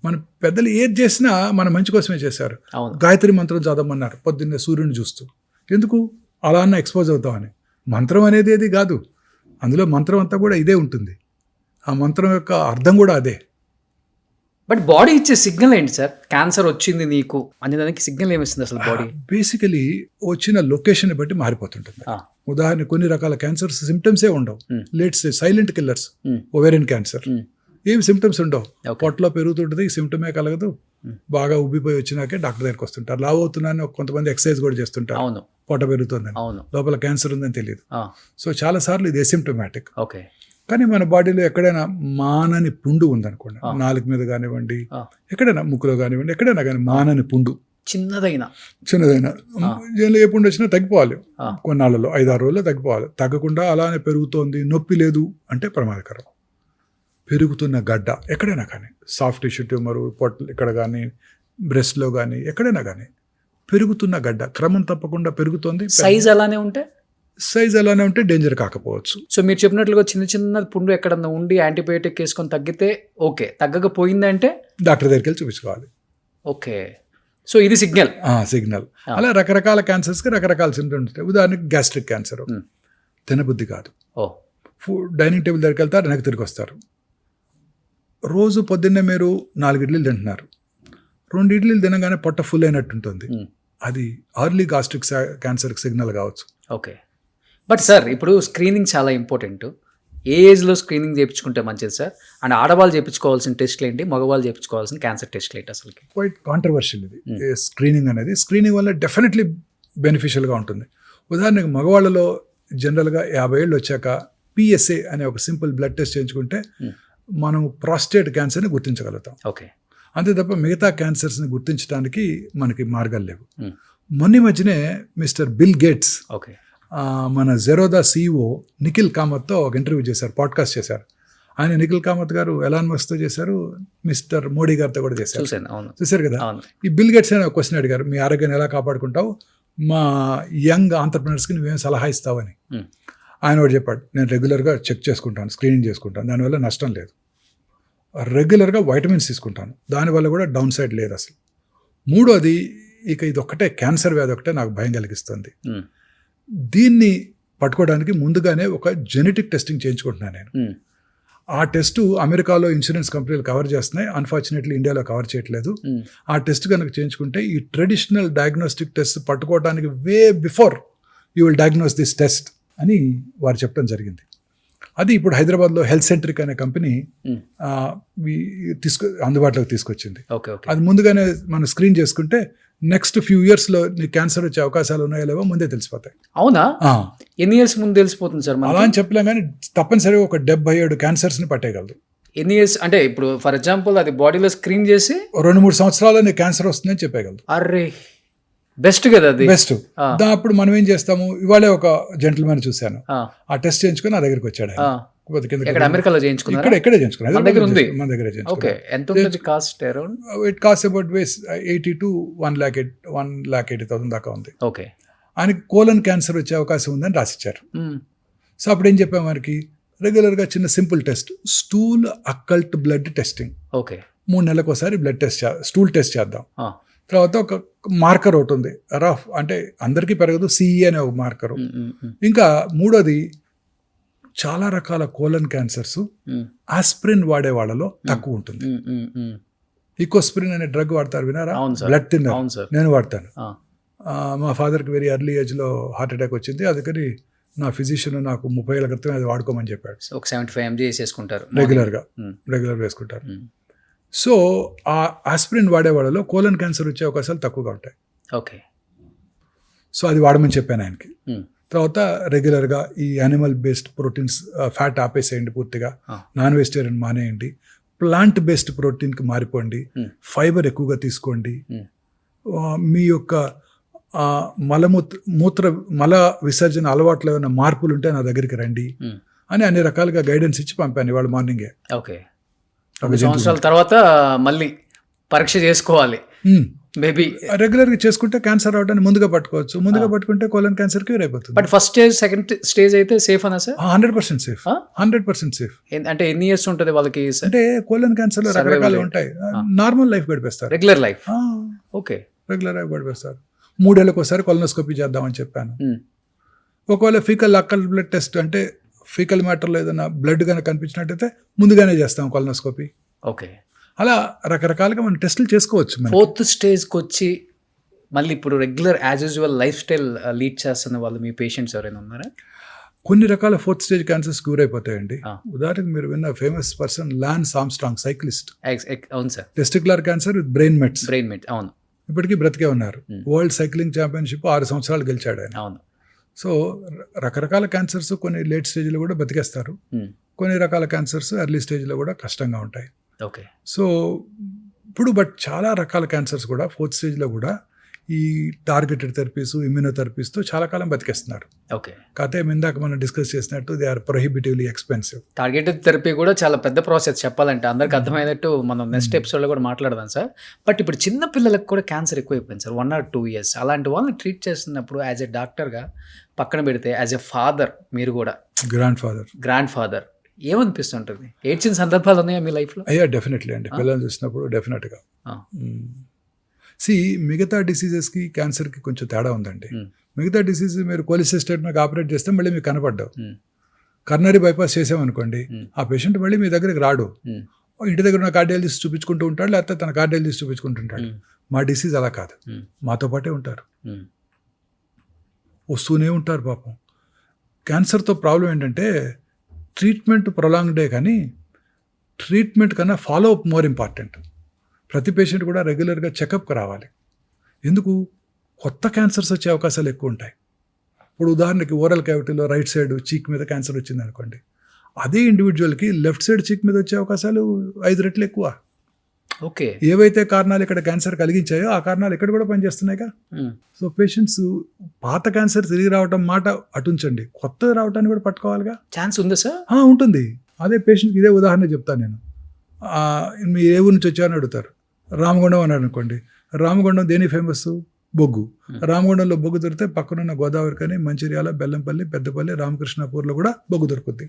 మన పెద్దలు ఏది చేసినా మన మంచి కోసమే చేశారు. గాయత్రి మంత్రం చదవమన్నారు పొద్దున్నే సూర్యుని చూస్తూ. ఎందుకు? అలా అన్న ఎక్స్పోజ్ అవుతామని. మంత్రం అనేది ఏది కాదు, అందులో మంత్రం అంతా కూడా ఇదే ఉంటుంది. ఆ మంత్రం యొక్క అర్థం కూడా అదే. బట్ బాడీ ఇచ్చే సిగ్నల్ ఏంటి సార్? క్యాన్సర్ వచ్చింది నీకు అనే దానికి సిగ్నల్ ఏమిస్తుంది అసలు బాడీ? బేసికలీ వచ్చిన లొకేషన్ బట్టి మారిపోతుంటుంది. ఉదాహరణ, కొన్ని రకాల క్యాన్సర్స్ సిమ్టమ్సే ఉండవు. Let's silent killers, ovarian cancer ఏమి సిమ్టమ్స్ ఉండవు. పొట్టలో పెరుగుతుంటుంది, సిమ్టమే కలగదు. బాగా ఉబ్బిపోయి వచ్చినాకే డాక్టర్ దగ్గరికి వస్తుంటారు. లావ్ అవుతున్నాను, కొంతమంది ఎక్సర్సైజ్ కూడా చేస్తుంటారు, పొట్ట పెరుగుతుందని, లోపల క్యాన్సర్ ఉందని తెలియదు. సో చాలా సార్లు ఇది ఎసిమ్టమాటిక్. కానీ మన బాడీలో ఎక్కడైనా మానని పుండు ఉందనుకోండి, నాలుగు మీద కానివ్వండి, ఎక్కడైనా ముక్కులో కానివ్వండి, ఎక్కడైనా కానీ మానని పుండు చిన్నదైనా ఏ పుండు వచ్చినా తగ్గిపోవాలి. కొన్నాళ్ళలో 5-6 రోజుల్లో తగ్గిపోవాలి. తగ్గకుండా అలానే పెరుగుతోంది, నొప్పి లేదు అంటే ప్రమాదకరం. పెరుగుతున్న గడ్డ ఎక్కడైనా కానీ, సాఫ్ట్ టిష్యూ ట్యూమరు పొట్ట ఇక్కడ కానీ, బ్రెస్ట్లో కానీ, ఎక్కడైనా కానీ పెరుగుతున్న గడ్డ క్రమం తప్పకుండా పెరుగుతోంది. సైజ్ అలానే ఉంటే డేంజర్ కాకపోవచ్చు. సో మీరు చెప్పినట్లుగా చిన్న చిన్న పుండు ఎక్కడన్నా ఉండి యాంటీబయాటిక్ వేసుకొని తగ్గితే ఓకే, తగ్గకపోయిందంటే డాక్టర్ దగ్గరికి వెళ్ళి చూపించుకోవాలి. ఓకే, సో ఇది సిగ్నల్. అలా రకరకాల క్యాన్సర్స్కి రకరకాల సింటమ్స్ ఉంటాయి. ఉదాహరణకి గ్యాస్ట్రిక్ క్యాన్సర్, తినబుద్ధి కాదు, డైనింగ్ టేబుల్ దగ్గరికి వెళ్తారు, వెనక్కి తిరిగి వస్తారు. రోజు పొద్దున్నే మీరు 4 ఇడ్లీలు తింటున్నారు, 2 ఇడ్లీలు తినగానే పొట్ట ఫుల్ అయినట్టు ఉంటుంది. అది అర్లీ గాస్ట్రిక్ క్యాన్సర్కి సిగ్నల్ కావచ్చు. ఓకే, బట్ సార్ ఇప్పుడు స్క్రీనింగ్ చాలా ఇంపార్టెంట్. ఏ ఏజ్లో స్క్రీనింగ్ చేయించుకుంటే మంచిది సార్? అండ్ ఆడవాళ్ళు చేయించుకోవాల్సిన టెస్ట్లు ఏంటి, మగవాళ్ళు చేయించుకోవాల్సిన క్యాన్సర్ టెస్ట్లు ఏంటి? అసలు క్వైట్ కాంట్రవర్షియల్ ఇది స్క్రీనింగ్ అనేది. స్క్రీనింగ్ వల్ల డెఫినెట్లీ బెనిఫిషియల్గా ఉంటుంది. ఉదాహరణకు మగవాళ్ళలో జనరల్గా 50 ఏళ్ళు వచ్చాక PSA అనే ఒక సింపుల్ బ్లడ్ టెస్ట్ చేయించుకుంటే మనం ప్రాస్టేట్ క్యాన్సర్ని గుర్తించగలుగుతాం. ఓకే, అంతే తప్ప మిగతా క్యాన్సర్స్ని గుర్తించడానికి మనకి మార్గాలు లేవు. మొన్న మధ్యనే మిస్టర్ బిల్ గేట్స్ మన జెరోదా CEO నిఖిల్ కామత్తో ఒక ఇంటర్వ్యూ చేశారు, పాడ్కాస్ట్ చేశారు. ఆయన నిఖిల్ కామత్ గారు ఎలాన్ మస్క్తో చేశారు, మిస్టర్ మోడీ గారితో కూడా చేశారు. చూశారు కదా. ఈ బిల్ గేట్స్ అని ఒక క్వశ్చన్ అడిగారు, మీ ఆరోగ్యాన్ని ఎలా కాపాడుకుంటావు, మా యంగ్ ఆంటర్ప్రినర్స్కి నువ్వేం సలహా ఇస్తావని. ఆయన ఒకటి చెప్పాడు, నేను రెగ్యులర్గా చెక్ చేసుకుంటాను, స్క్రీనింగ్ చేసుకుంటాను, దానివల్ల నష్టం లేదు. రెగ్యులర్గా వైటమిన్స్ తీసుకుంటాను, దానివల్ల కూడా డౌన్ సైడ్ లేదు అసలు. 3వది ఇక ఇది ఒక్కటే క్యాన్సర్ వ్యాధి ఒకటే నాకు భయం కలిగిస్తుంది. ఉమ్, దీన్ని పట్టుకోవడానికి ముందుగానే ఒక జెనెటిక్ టెస్టింగ్ చేయించుకుంటున్నాను నేను. ఉమ్, ఆ టెస్ట్ అమెరికాలో ఇన్సూరెన్స్ కంపెనీలు కవర్ చేస్తున్నాయి, అన్ఫార్చునేట్లీ ఇండియాలో కవర్ చేయట్లేదు. ఉమ్, ఆ టెస్ట్ కనుక చేయించుకుంటే ఈ ట్రెడిషనల్ డయాగ్నోస్టిక్ టెస్ట్ పట్టుకోవడానికి way before you will diagnose this test అని వారు చెప్పడం జరిగింది. అది ఇప్పుడు హైదరాబాద్లో హెల్త్ సెంట్రిక్ అనే కంపెనీ ఉమ్. అందుబాటులోకి తీసుకొచ్చింది. Okay okay. అది ముందుగానే మనం స్క్రీన్ చేసుకుంటే నెక్స్ట్ ఫ్యూ ఇయర్స్లో నీకు క్యాన్సర్ వచ్చే అవకాశాలు ఉన్నాయో లేవో ముందే తెలిసిపోతాయి. అవునా? ఆ, ఎన్ని ఇయర్స్ ముందు తెలిసిపోతుంది సార్ మనకి? అలా అని చెప్పలేం కానీ తప్పనిసరిగా ఒక 77 క్యాన్సర్స్ని పట్టేయగలదు. ఎన్ని ఇయర్స్ అంటే ఇప్పుడు ఫర్ ఎగ్జాంపుల్ అది బాడీలో స్క్రీన్ చేసి 2-3 సంవత్సరాల్లో నీకు క్యాన్సర్ వస్తుందని చెప్పేయగలదు. అర్రే బెస్ట్ కదా అది. బెస్ట్. ఆ. అప్పుడు మనం ఏం చేస్తాము, ఇవాళే ఒక జెంటిల్మెన్ చూశాను, ఆ, ఆ టెస్ట్ చేయించుకొని నా దగ్గరికి వచ్చాడు ఆయన. ఆ. కొద్ది కిందకి ఎక్కడ అమెరికాలో చేయించుకున్నారా? ఇక్కడే చేయించుకున్నాను. మన దగ్గర ఉంది. మన దగ్గర ఓకే. చేయించుకున్నాను. ఎంత ఉంటుంది cost around? It cost about 80 to 1,80,000 దాకా ఉంది. ఓకే. ఆయనకి కోలన్ క్యాన్సర్ వచ్చే అవకాశం ఉందని రాసిచ్చారు. ఉమ్, సో అప్పుడు ఏం చెప్పాము, మనకి రెగ్యులర్గా చిన్న simple test, stool occult blood testing. Okay. 3 నెలలకు ఒకసారి బ్లడ్ టెస్ట్ స్టూల్ టెస్ట్ చేద్దాం. ఆ, తర్వాత ఒక మార్కర్ ఒకటి ఉంది, రఫ్ అంటే అందరికీ పెరగదు, సిఈ అనే ఒక మార్కరు. ఉమ్, ఉమ్, ఉమ్, ఇంకా మూడోది, చాలా రకాల కోలన్ క్యాన్సర్స్ ఉమ్, ఆస్ప్రిన్ వాడే వాళ్ళలో తక్కువ ఉంటుంది. ఉమ్, ఉమ్, ఉమ్. ఈకోస్ప్రిన్ అనే డ్రగ్ వాడతారు, వినారా? అవును సార్. Blood thinner. అవును సార్. నేను వాడతాను. ఆ, మా ఫాదర్కి వెరీ ఎర్లీ ఏజ్లో హార్ట్ అటాక్ వచ్చింది, అందుకని నా ఫిజిషియన్ నాకు 30 ఏళ్ల క్రితం అది వాడుకోమని చెప్పాడు. సో ఒక 75 mg వేసేసుకుంటారు రెగ్యులర్గా ఉమ్, రెగ్యులర్ వేసుకుంటారు. ఉమ్. సో ఆ ఆస్ప్రిన్ వాడే వాళ్ళలో కోలన్ క్యాన్సర్ వచ్చే అవకాశాలు తక్కువగా ఉంటాయి. ఓకే. సో అది వాడమని చెప్పాను ఆయనకి. ఉమ్, తర్వాత రెగ్యులర్గా ఈ యానిమల్ బేస్డ్ ప్రోటీన్స్, ఫ్యాట్ ఆపేసేయండి పూర్తిగా, ఆ. నాన్ వెజిటేరియన్ మానేయండి, ప్లాంట్ బేస్డ్ ప్రోటీన్కి మారిపోండి, Hmm. ఫైబర్ ఎక్కువగా తీసుకోండి, Hmm. మీ యొక్క మల విసర్జన అలవాట్లు ఏమైనా మార్పులు ఉంటే నా దగ్గరికి రండి Hmm. అని అన్ని రకాలుగా గైడెన్స్ ఇచ్చి పంపాను ఇవాళ మార్నింగే. ఓకే. 2 సంవత్సరాల తర్వాత మళ్ళీ పరీక్ష చేసుకోవాలి మేబీ. రెగ్యులర్గా చేసుకుంటే క్యాన్సర్ రావడానికి ముందుగా పట్టుకోవచ్చు, ముందుగా పట్టుకుంటే కోలన్ క్యాన్సర్ క్యూర్ అయిపోతుంది. But first stage second stage అయితే సేఫ్ అనా సార్? 100% సేఫ్. 100% సేఫ్. అంటే ఎన్ని ఇయర్స్ ఉంటుంది వాళ్ళకి? అంటే కోలన్ క్యాన్సర్ లో Survival రకరకాలు rate. ఉంటాయి. నార్మల్ లైఫ్ గడిపేస్తారు, regular life. Okay. Regular life గడిపేస్తారు. 3 ఏళ్ళకి ఒకసారి కొలనోస్కోపీ చేద్దామని చెప్పాను. ఒకవేళ ఫీకల్ అక్కల్ బ్లడ్ టెస్ట్ అంటే ఫీకల్ మ్యాటర్లో ఏదైనా బ్లడ్ కనుక కనిపించినట్టయితే ముందుగానే చేస్తాం కొలనోస్కోపీ. ఓకే. అలా రకరకాలుగా మనం టెస్టులు చేసుకోవచ్చు. 4th స్టేజ్కి వచ్చి మళ్ళీ ఇప్పుడు regular as usual life style lead చేస్తున్న వాళ్ళు మీ పేషెంట్స్ ఎవరైనా ఉన్నారా? కొన్ని రకాల 4th స్టేజ్ క్యాన్సర్స్ క్యూర్ అయిపోతాయండి. ఆ. ఉదాహరణకు మీరు విన్న famous person Lance Armstrong, cyclist, అవును sir. Testicular cancer with brain mets, brain met. అవును ఇప్పటికీ బ్రతికే ఉన్నారు. Hmm. వరల్డ్ సైక్లింగ్ ఛాంపియన్షిప్ 6 సంవత్సరాలు గెలిచాడు ఆయన. అవును. సో రకరకాల క్యాన్సర్స్ కొన్ని లేట్ స్టేజ్లో కూడా బతికేస్తారు, Hmm. కొన్ని రకాల క్యాన్సర్స్ ఎర్లీ స్టేజ్లో కూడా కష్టంగా ఉంటాయి. ఓకే. సో ఇప్పుడు బట్ చాలా రకాల క్యాన్సర్స్ కూడా 4th స్టేజ్లో కూడా ఈ టార్గెటెడ్ థెరపీస్, ఇమ్యూనోథెరపీస్తో చాలా కాలం బతికేస్తున్నారు. ఓకే. కాకపోతే ఇందాక మనం డిస్కస్ చేసినట్టు they are prohibitively expensive. Targeted therapy కూడా చాలా పెద్ద ప్రాసెస్ చెప్పాలంటే, అందరికి అర్థమయ్యేటట్టు మనం నెక్స్ట్ ఎపిసోడ్లో కూడా మాట్లాడదాం సార్. బట్ ఇప్పుడు చిన్న పిల్లలకు కూడా క్యాన్సర్ ఎక్కువైపోయింది సార్, 1 or 2 years. అలాంటి వాళ్ళని ట్రీట్ చేస్తున్నప్పుడు యాజ్ ఎ డాక్టర్గా పక్కన పెడితే యాజ్ ఎ ఫాదర్, మీరు కూడా గ్రాండ్ ఫాదర్, ఏమనిపిస్తుంటుంది? ఏడ్చిన సందర్భాలు ఉన్నాయా మీ లైఫ్లో? అయ్యా డెఫినెట్లీ అండి, పిల్లల్ని చూసినప్పుడు డెఫినెట్గా. మిగతా డిసీజెస్కి క్యాన్సర్కి కొంచెం తేడా ఉందండి. మిగతా డిసీజ్ మీరు కోలిసిస్టేట్ మీకు ఆపరేట్ చేస్తే మళ్ళీ మీకు కనపడ్డావు. కర్నరీ బైపాస్ చేసామనుకోండి, ఆ పేషెంట్ మళ్ళీ మీ దగ్గరికి రాడు. ఇంటి దగ్గర ఉన్న కార్డియాలజిస్ట్ చూపించుకుంటూ ఉంటాడు, లేకపోతే తన కార్డియాలజిస్ట్ చూపించుకుంటుంటాడు. మా డిసీజ్ అలా కాదు, మాతో పాటే ఉంటారు, వస్తూనే ఉంటారు పాపం. క్యాన్సర్తో ప్రాబ్లం ఏంటంటే ట్రీట్మెంట్ ప్రొలాంగ్డే, కానీ ట్రీట్మెంట్ కన్నా ఫాలో అప్ మోర్ ఇంపార్టెంట్. ప్రతి పేషెంట్ కూడా రెగ్యులర్గా చెకప్కి రావాలి. ఎందుకు? కొత్త క్యాన్సర్స్ వచ్చే అవకాశాలు ఎక్కువ ఉంటాయి. ఇప్పుడు ఉదాహరణకి ఓరల్ క్యావిటీలో రైట్ సైడ్ చీక్ మీద క్యాన్సర్ వచ్చింది అనుకోండి, అదే ఇండివిజువల్కి లెఫ్ట్ సైడ్ చీక్ మీద వచ్చే అవకాశాలు 5 రెట్లు ఎక్కువ. ఓకే. ఏవైతే కారణాలు ఇక్కడ క్యాన్సర్ కలిగించాయో ఆ కారణాలు ఇక్కడ కూడా పనిచేస్తున్నాయిగా. సో పేషెంట్స్ పాత క్యాన్సర్ తిరిగి రావడం మాట అటుంచండి, కొత్తది రావడానికి కూడా పట్టుకోవాలిగా. ఛాన్స్ ఉందా సార్? ఉంటుంది. అదే పేషెంట్కి ఇదే ఉదాహరణ చెప్తాను నేను. మీ ఏ ఊరి నుంచి వచ్చారని అడుగుతారు. రామగుండం అన్నారు అనుకోండి, రామగుండం దేని ఫేమస్? బొగ్గు. రామగుండంలో బొగ్గు దొరికితే పక్కనున్న గోదావరి కానీ, మంచిర్యాల, బెల్లంపల్లి, పెద్దపల్లి, రామకృష్ణాపూర్లో కూడా బొగ్గు దొరుకుద్ది.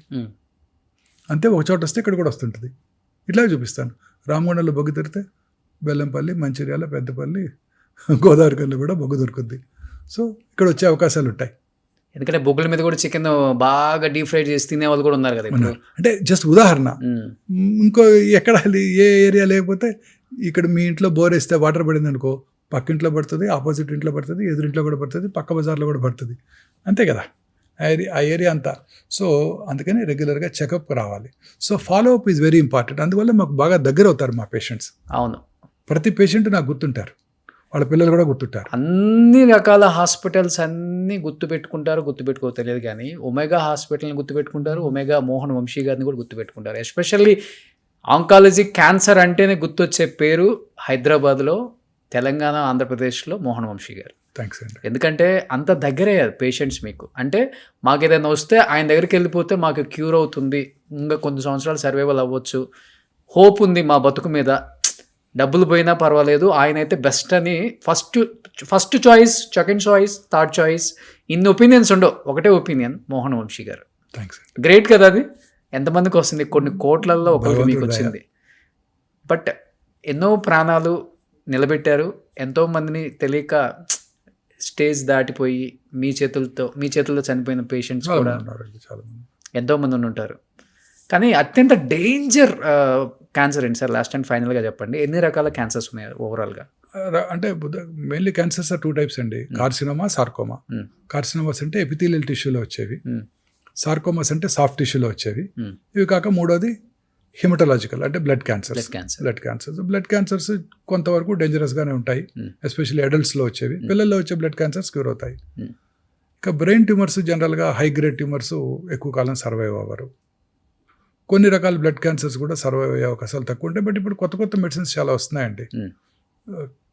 అంతే, ఒక చోట వస్తే ఇక్కడ కూడా వస్తుంటుంది. ఇట్లా చూపిస్తాను. రామగుండంలో బొగ్గు దొరికితే బెల్లంపల్లి, మంచిర్యాల, పెద్దపల్లి, గోదావరి కల్లో కూడా బొగ్గు దొరుకుద్ది. సో ఇక్కడ వచ్చే అవకాశాలు ఉంటాయి. ఎందుకంటే బొగ్గుల మీద కూడా చికెన్ బాగా డీప్ ఫ్రై చేసి తినే వాళ్ళు కూడా ఉన్నారు కదా ఇప్పుడు. అంటే జస్ట్ ఉదాహరణ. ఇంకో ఎక్కడ ఏ ఏరియా లేకపోతే ఇక్కడ మీ ఇంట్లో బోర్ వేస్తే వాటర్ పడింది అనుకో, పక్కింట్లో పడుతుంది, ఆపోజిట్ ఇంట్లో పడుతుంది, ఎదురింట్లో కూడా పడుతుంది, పక్క బజార్లో కూడా పడుతుంది, అంతే కదా ఆ ఏరియా అంతా. సో అందుకని రెగ్యులర్గా చెకప్ రావాలి. So follow up is very important. అందువల్ల మాకు బాగా దగ్గర అవుతారు మా పేషెంట్స్. అవును, ప్రతి పేషెంట్ నాకు గుర్తుంటారు, వాళ్ళ పిల్లలు కూడా గుర్తుంటారు. అన్ని రకాల హాస్పిటల్స్ అన్నీ గుర్తుపెట్టుకో తెలియదు కానీ ఒమేగా హాస్పిటల్ని గుర్తుపెట్టుకుంటారు, ఒమేగా మోహన్ వంశీ గారిని కూడా గుర్తుపెట్టుకుంటారు. ఎస్పెషల్లీ ఆంకాలజీ క్యాన్సర్ అంటేనే గుర్తొచ్చే పేరు హైదరాబాద్లో, తెలంగాణ, ఆంధ్రప్రదేశ్లో మోహన్ వంశీ గారు. థ్యాంక్స్ అండి. ఎందుకంటే అంత దగ్గరే పేషెంట్స్ మీకు. అంటే మాకు ఏదైనా వస్తే ఆయన దగ్గరికి వెళ్ళిపోతే మాకు క్యూర్ అవుతుంది, ఇంకా కొన్ని సంవత్సరాలు సర్వైవల్ అవ్వచ్చు, హోప్ ఉంది మా బతుకు మీద, డబ్బులు పోయినా పర్వాలేదు, ఆయన అయితే బెస్ట్ అని first choice, second choice, third choice, ఇన్ని ఒపీనియన్స్ ఉండవు, ఒకటే ఒపీనియన్ మోహన్ వంశీ గారు. థ్యాంక్స్. గ్రేట్ కదా అది. ఎంతమందికి వస్తుంది? కొన్ని కోట్లలో ఒకరికి మీకు వచ్చింది. బట్ ఎన్నో ప్రాణాలు నిలబెట్టారు, ఎంతోమందిని తెలియక స్టేజ్ దాటిపోయి మీ చేతుల్లో చనిపోయిన పేషెంట్స్ కూడా ఎంతోమంది ఉంటారు. కానీ అత్యంత డేంజర్ క్యాన్సర్ ఏంటి సార్? లాస్ట్ అండ్ ఫైనల్గా చెప్పండి, ఎన్ని రకాల క్యాన్సర్స్ ఉన్నాయి ఓవరాల్గా? అంటే మెయిన్లీ క్యాన్సర్స్ ఆర్ 2 types అండి. Carcinoma, sarcoma. కార్సినోమాస్ అంటే ఎపిథీలియల్ టిష్యూలో వచ్చేవి, సార్కోమాస్ అంటే సాఫ్ట్ టిష్యూలో వచ్చేవి. ఇవి కాక మూడోది హిమటలాజికల్ అంటే బ్లడ్ క్యాన్సర్స్. బ్లడ్ క్యాన్సర్స్ కొంతవరకు డేంజరస్గానే ఉంటాయి, ఎస్పెషల్లీ అడల్ట్స్లో వచ్చేవి. పిల్లల్లో వచ్చే బ్లడ్ క్యాన్సర్స్ క్యూర్ అవుతాయి. ఇక బ్రెయిన్ ట్యూమర్స్ జనరల్గా హై గ్రేడ్ ట్యూమర్స్ ఎక్కువ కాలం సర్వైవ్ అవ్వరు. కొన్ని రకాల బ్లడ్ క్యాన్సర్స్ కూడా సర్వైవ్ అయ్యే అవకాశాలు తక్కువ ఉంటాయి. బట్ ఇప్పుడు కొత్త మెడిసిన్స్ చాలా వస్తున్నాయండి.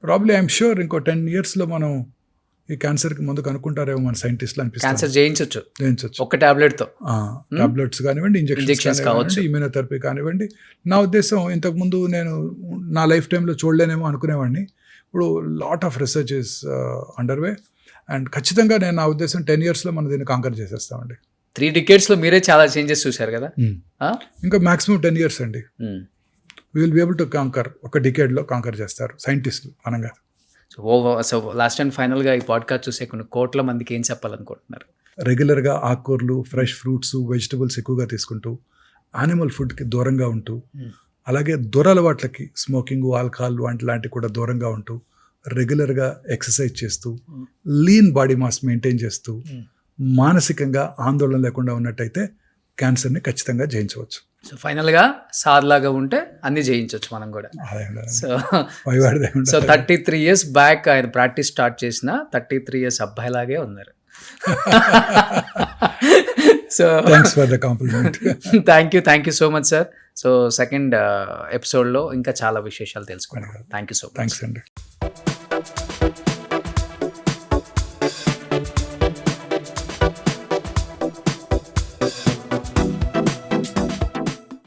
ప్రాబ్లీ ఐఎమ్ షూర్ ఇంకో 10 yearsలో మనం ఈ క్యాన్సర్కి ముందు కనుక్కుంటారేమో మన సైంటిస్టులు అనిపిస్తుంది. క్యాన్సర్ జయించవచ్చు ఒక టాబ్లెట్తో. టాబ్లెట్స్ కానివ్వండి, ఇంజెక్షన్స్ కానివ్వండి, ఇమ్యూనోథెరపీ కానివ్వండి. నా ఉద్దేశం ఇంతకుముందు నేను నా లైఫ్ టైంలో చూడలేనేమో అనుకునేవాడిని. ఇప్పుడు lot of research is underway and ఖచ్చితంగా నేను నా ఉద్దేశం 10 yearsలో మనం దీన్ని కాంకర్ చేసేస్తామండి. 3 decades మీరే చాలా చేంజెస్ చూశారు కదా. ఇంకా మాక్సిమం 10 years అండి. We will be able to conquer. ఒక డికేడ్లో కాంకర్ చేస్తారు సైంటిస్టులు అనగా. సో లాస్ట్ అండ్ ఫైనల్గా ఈ పాడ్కాస్ట్ చూసే కొన్ని కోట్ల మందికి ఏం చెప్పాలనుకుంటున్నారు? రెగ్యులర్గా ఆకుకూరలు, ఫ్రెష్ ఫ్రూట్స్, వెజిటబుల్స్ ఎక్కువగా తీసుకుంటూ, యానిమల్ ఫుడ్కి దూరంగా ఉంటూ, అలాగే దురలవాట్లకి స్మోకింగ్, ఆల్కహాల్ లాంటివి కూడా దూరంగా ఉంటూ, రెగ్యులర్గా ఎక్సర్సైజ్ చేస్తూ, లీన్ బాడీ మాస్ మెయింటైన్ చేస్తూ, మానసికంగా ఆందోళన లేకుండా ఉన్నట్టయితే క్యాన్సర్ని ఖచ్చితంగా జయించవచ్చు. సో ఫైనల్గా సార్లాగా ఉంటే అన్ని జయించవచ్చు మనం కూడా. సో 33 years బ్యాక్ ఆయన ప్రాక్టీస్ స్టార్ట్ చేసిన 33 years అబ్బాయిలాగే ఉన్నారు. So thanks for the complement. Thank you so much sir. So second ఎపిసోడ్లో ఇంకా చాలా విశేషాలు తెలుసుకున్నాం. Thank you so much. Thanks అండి.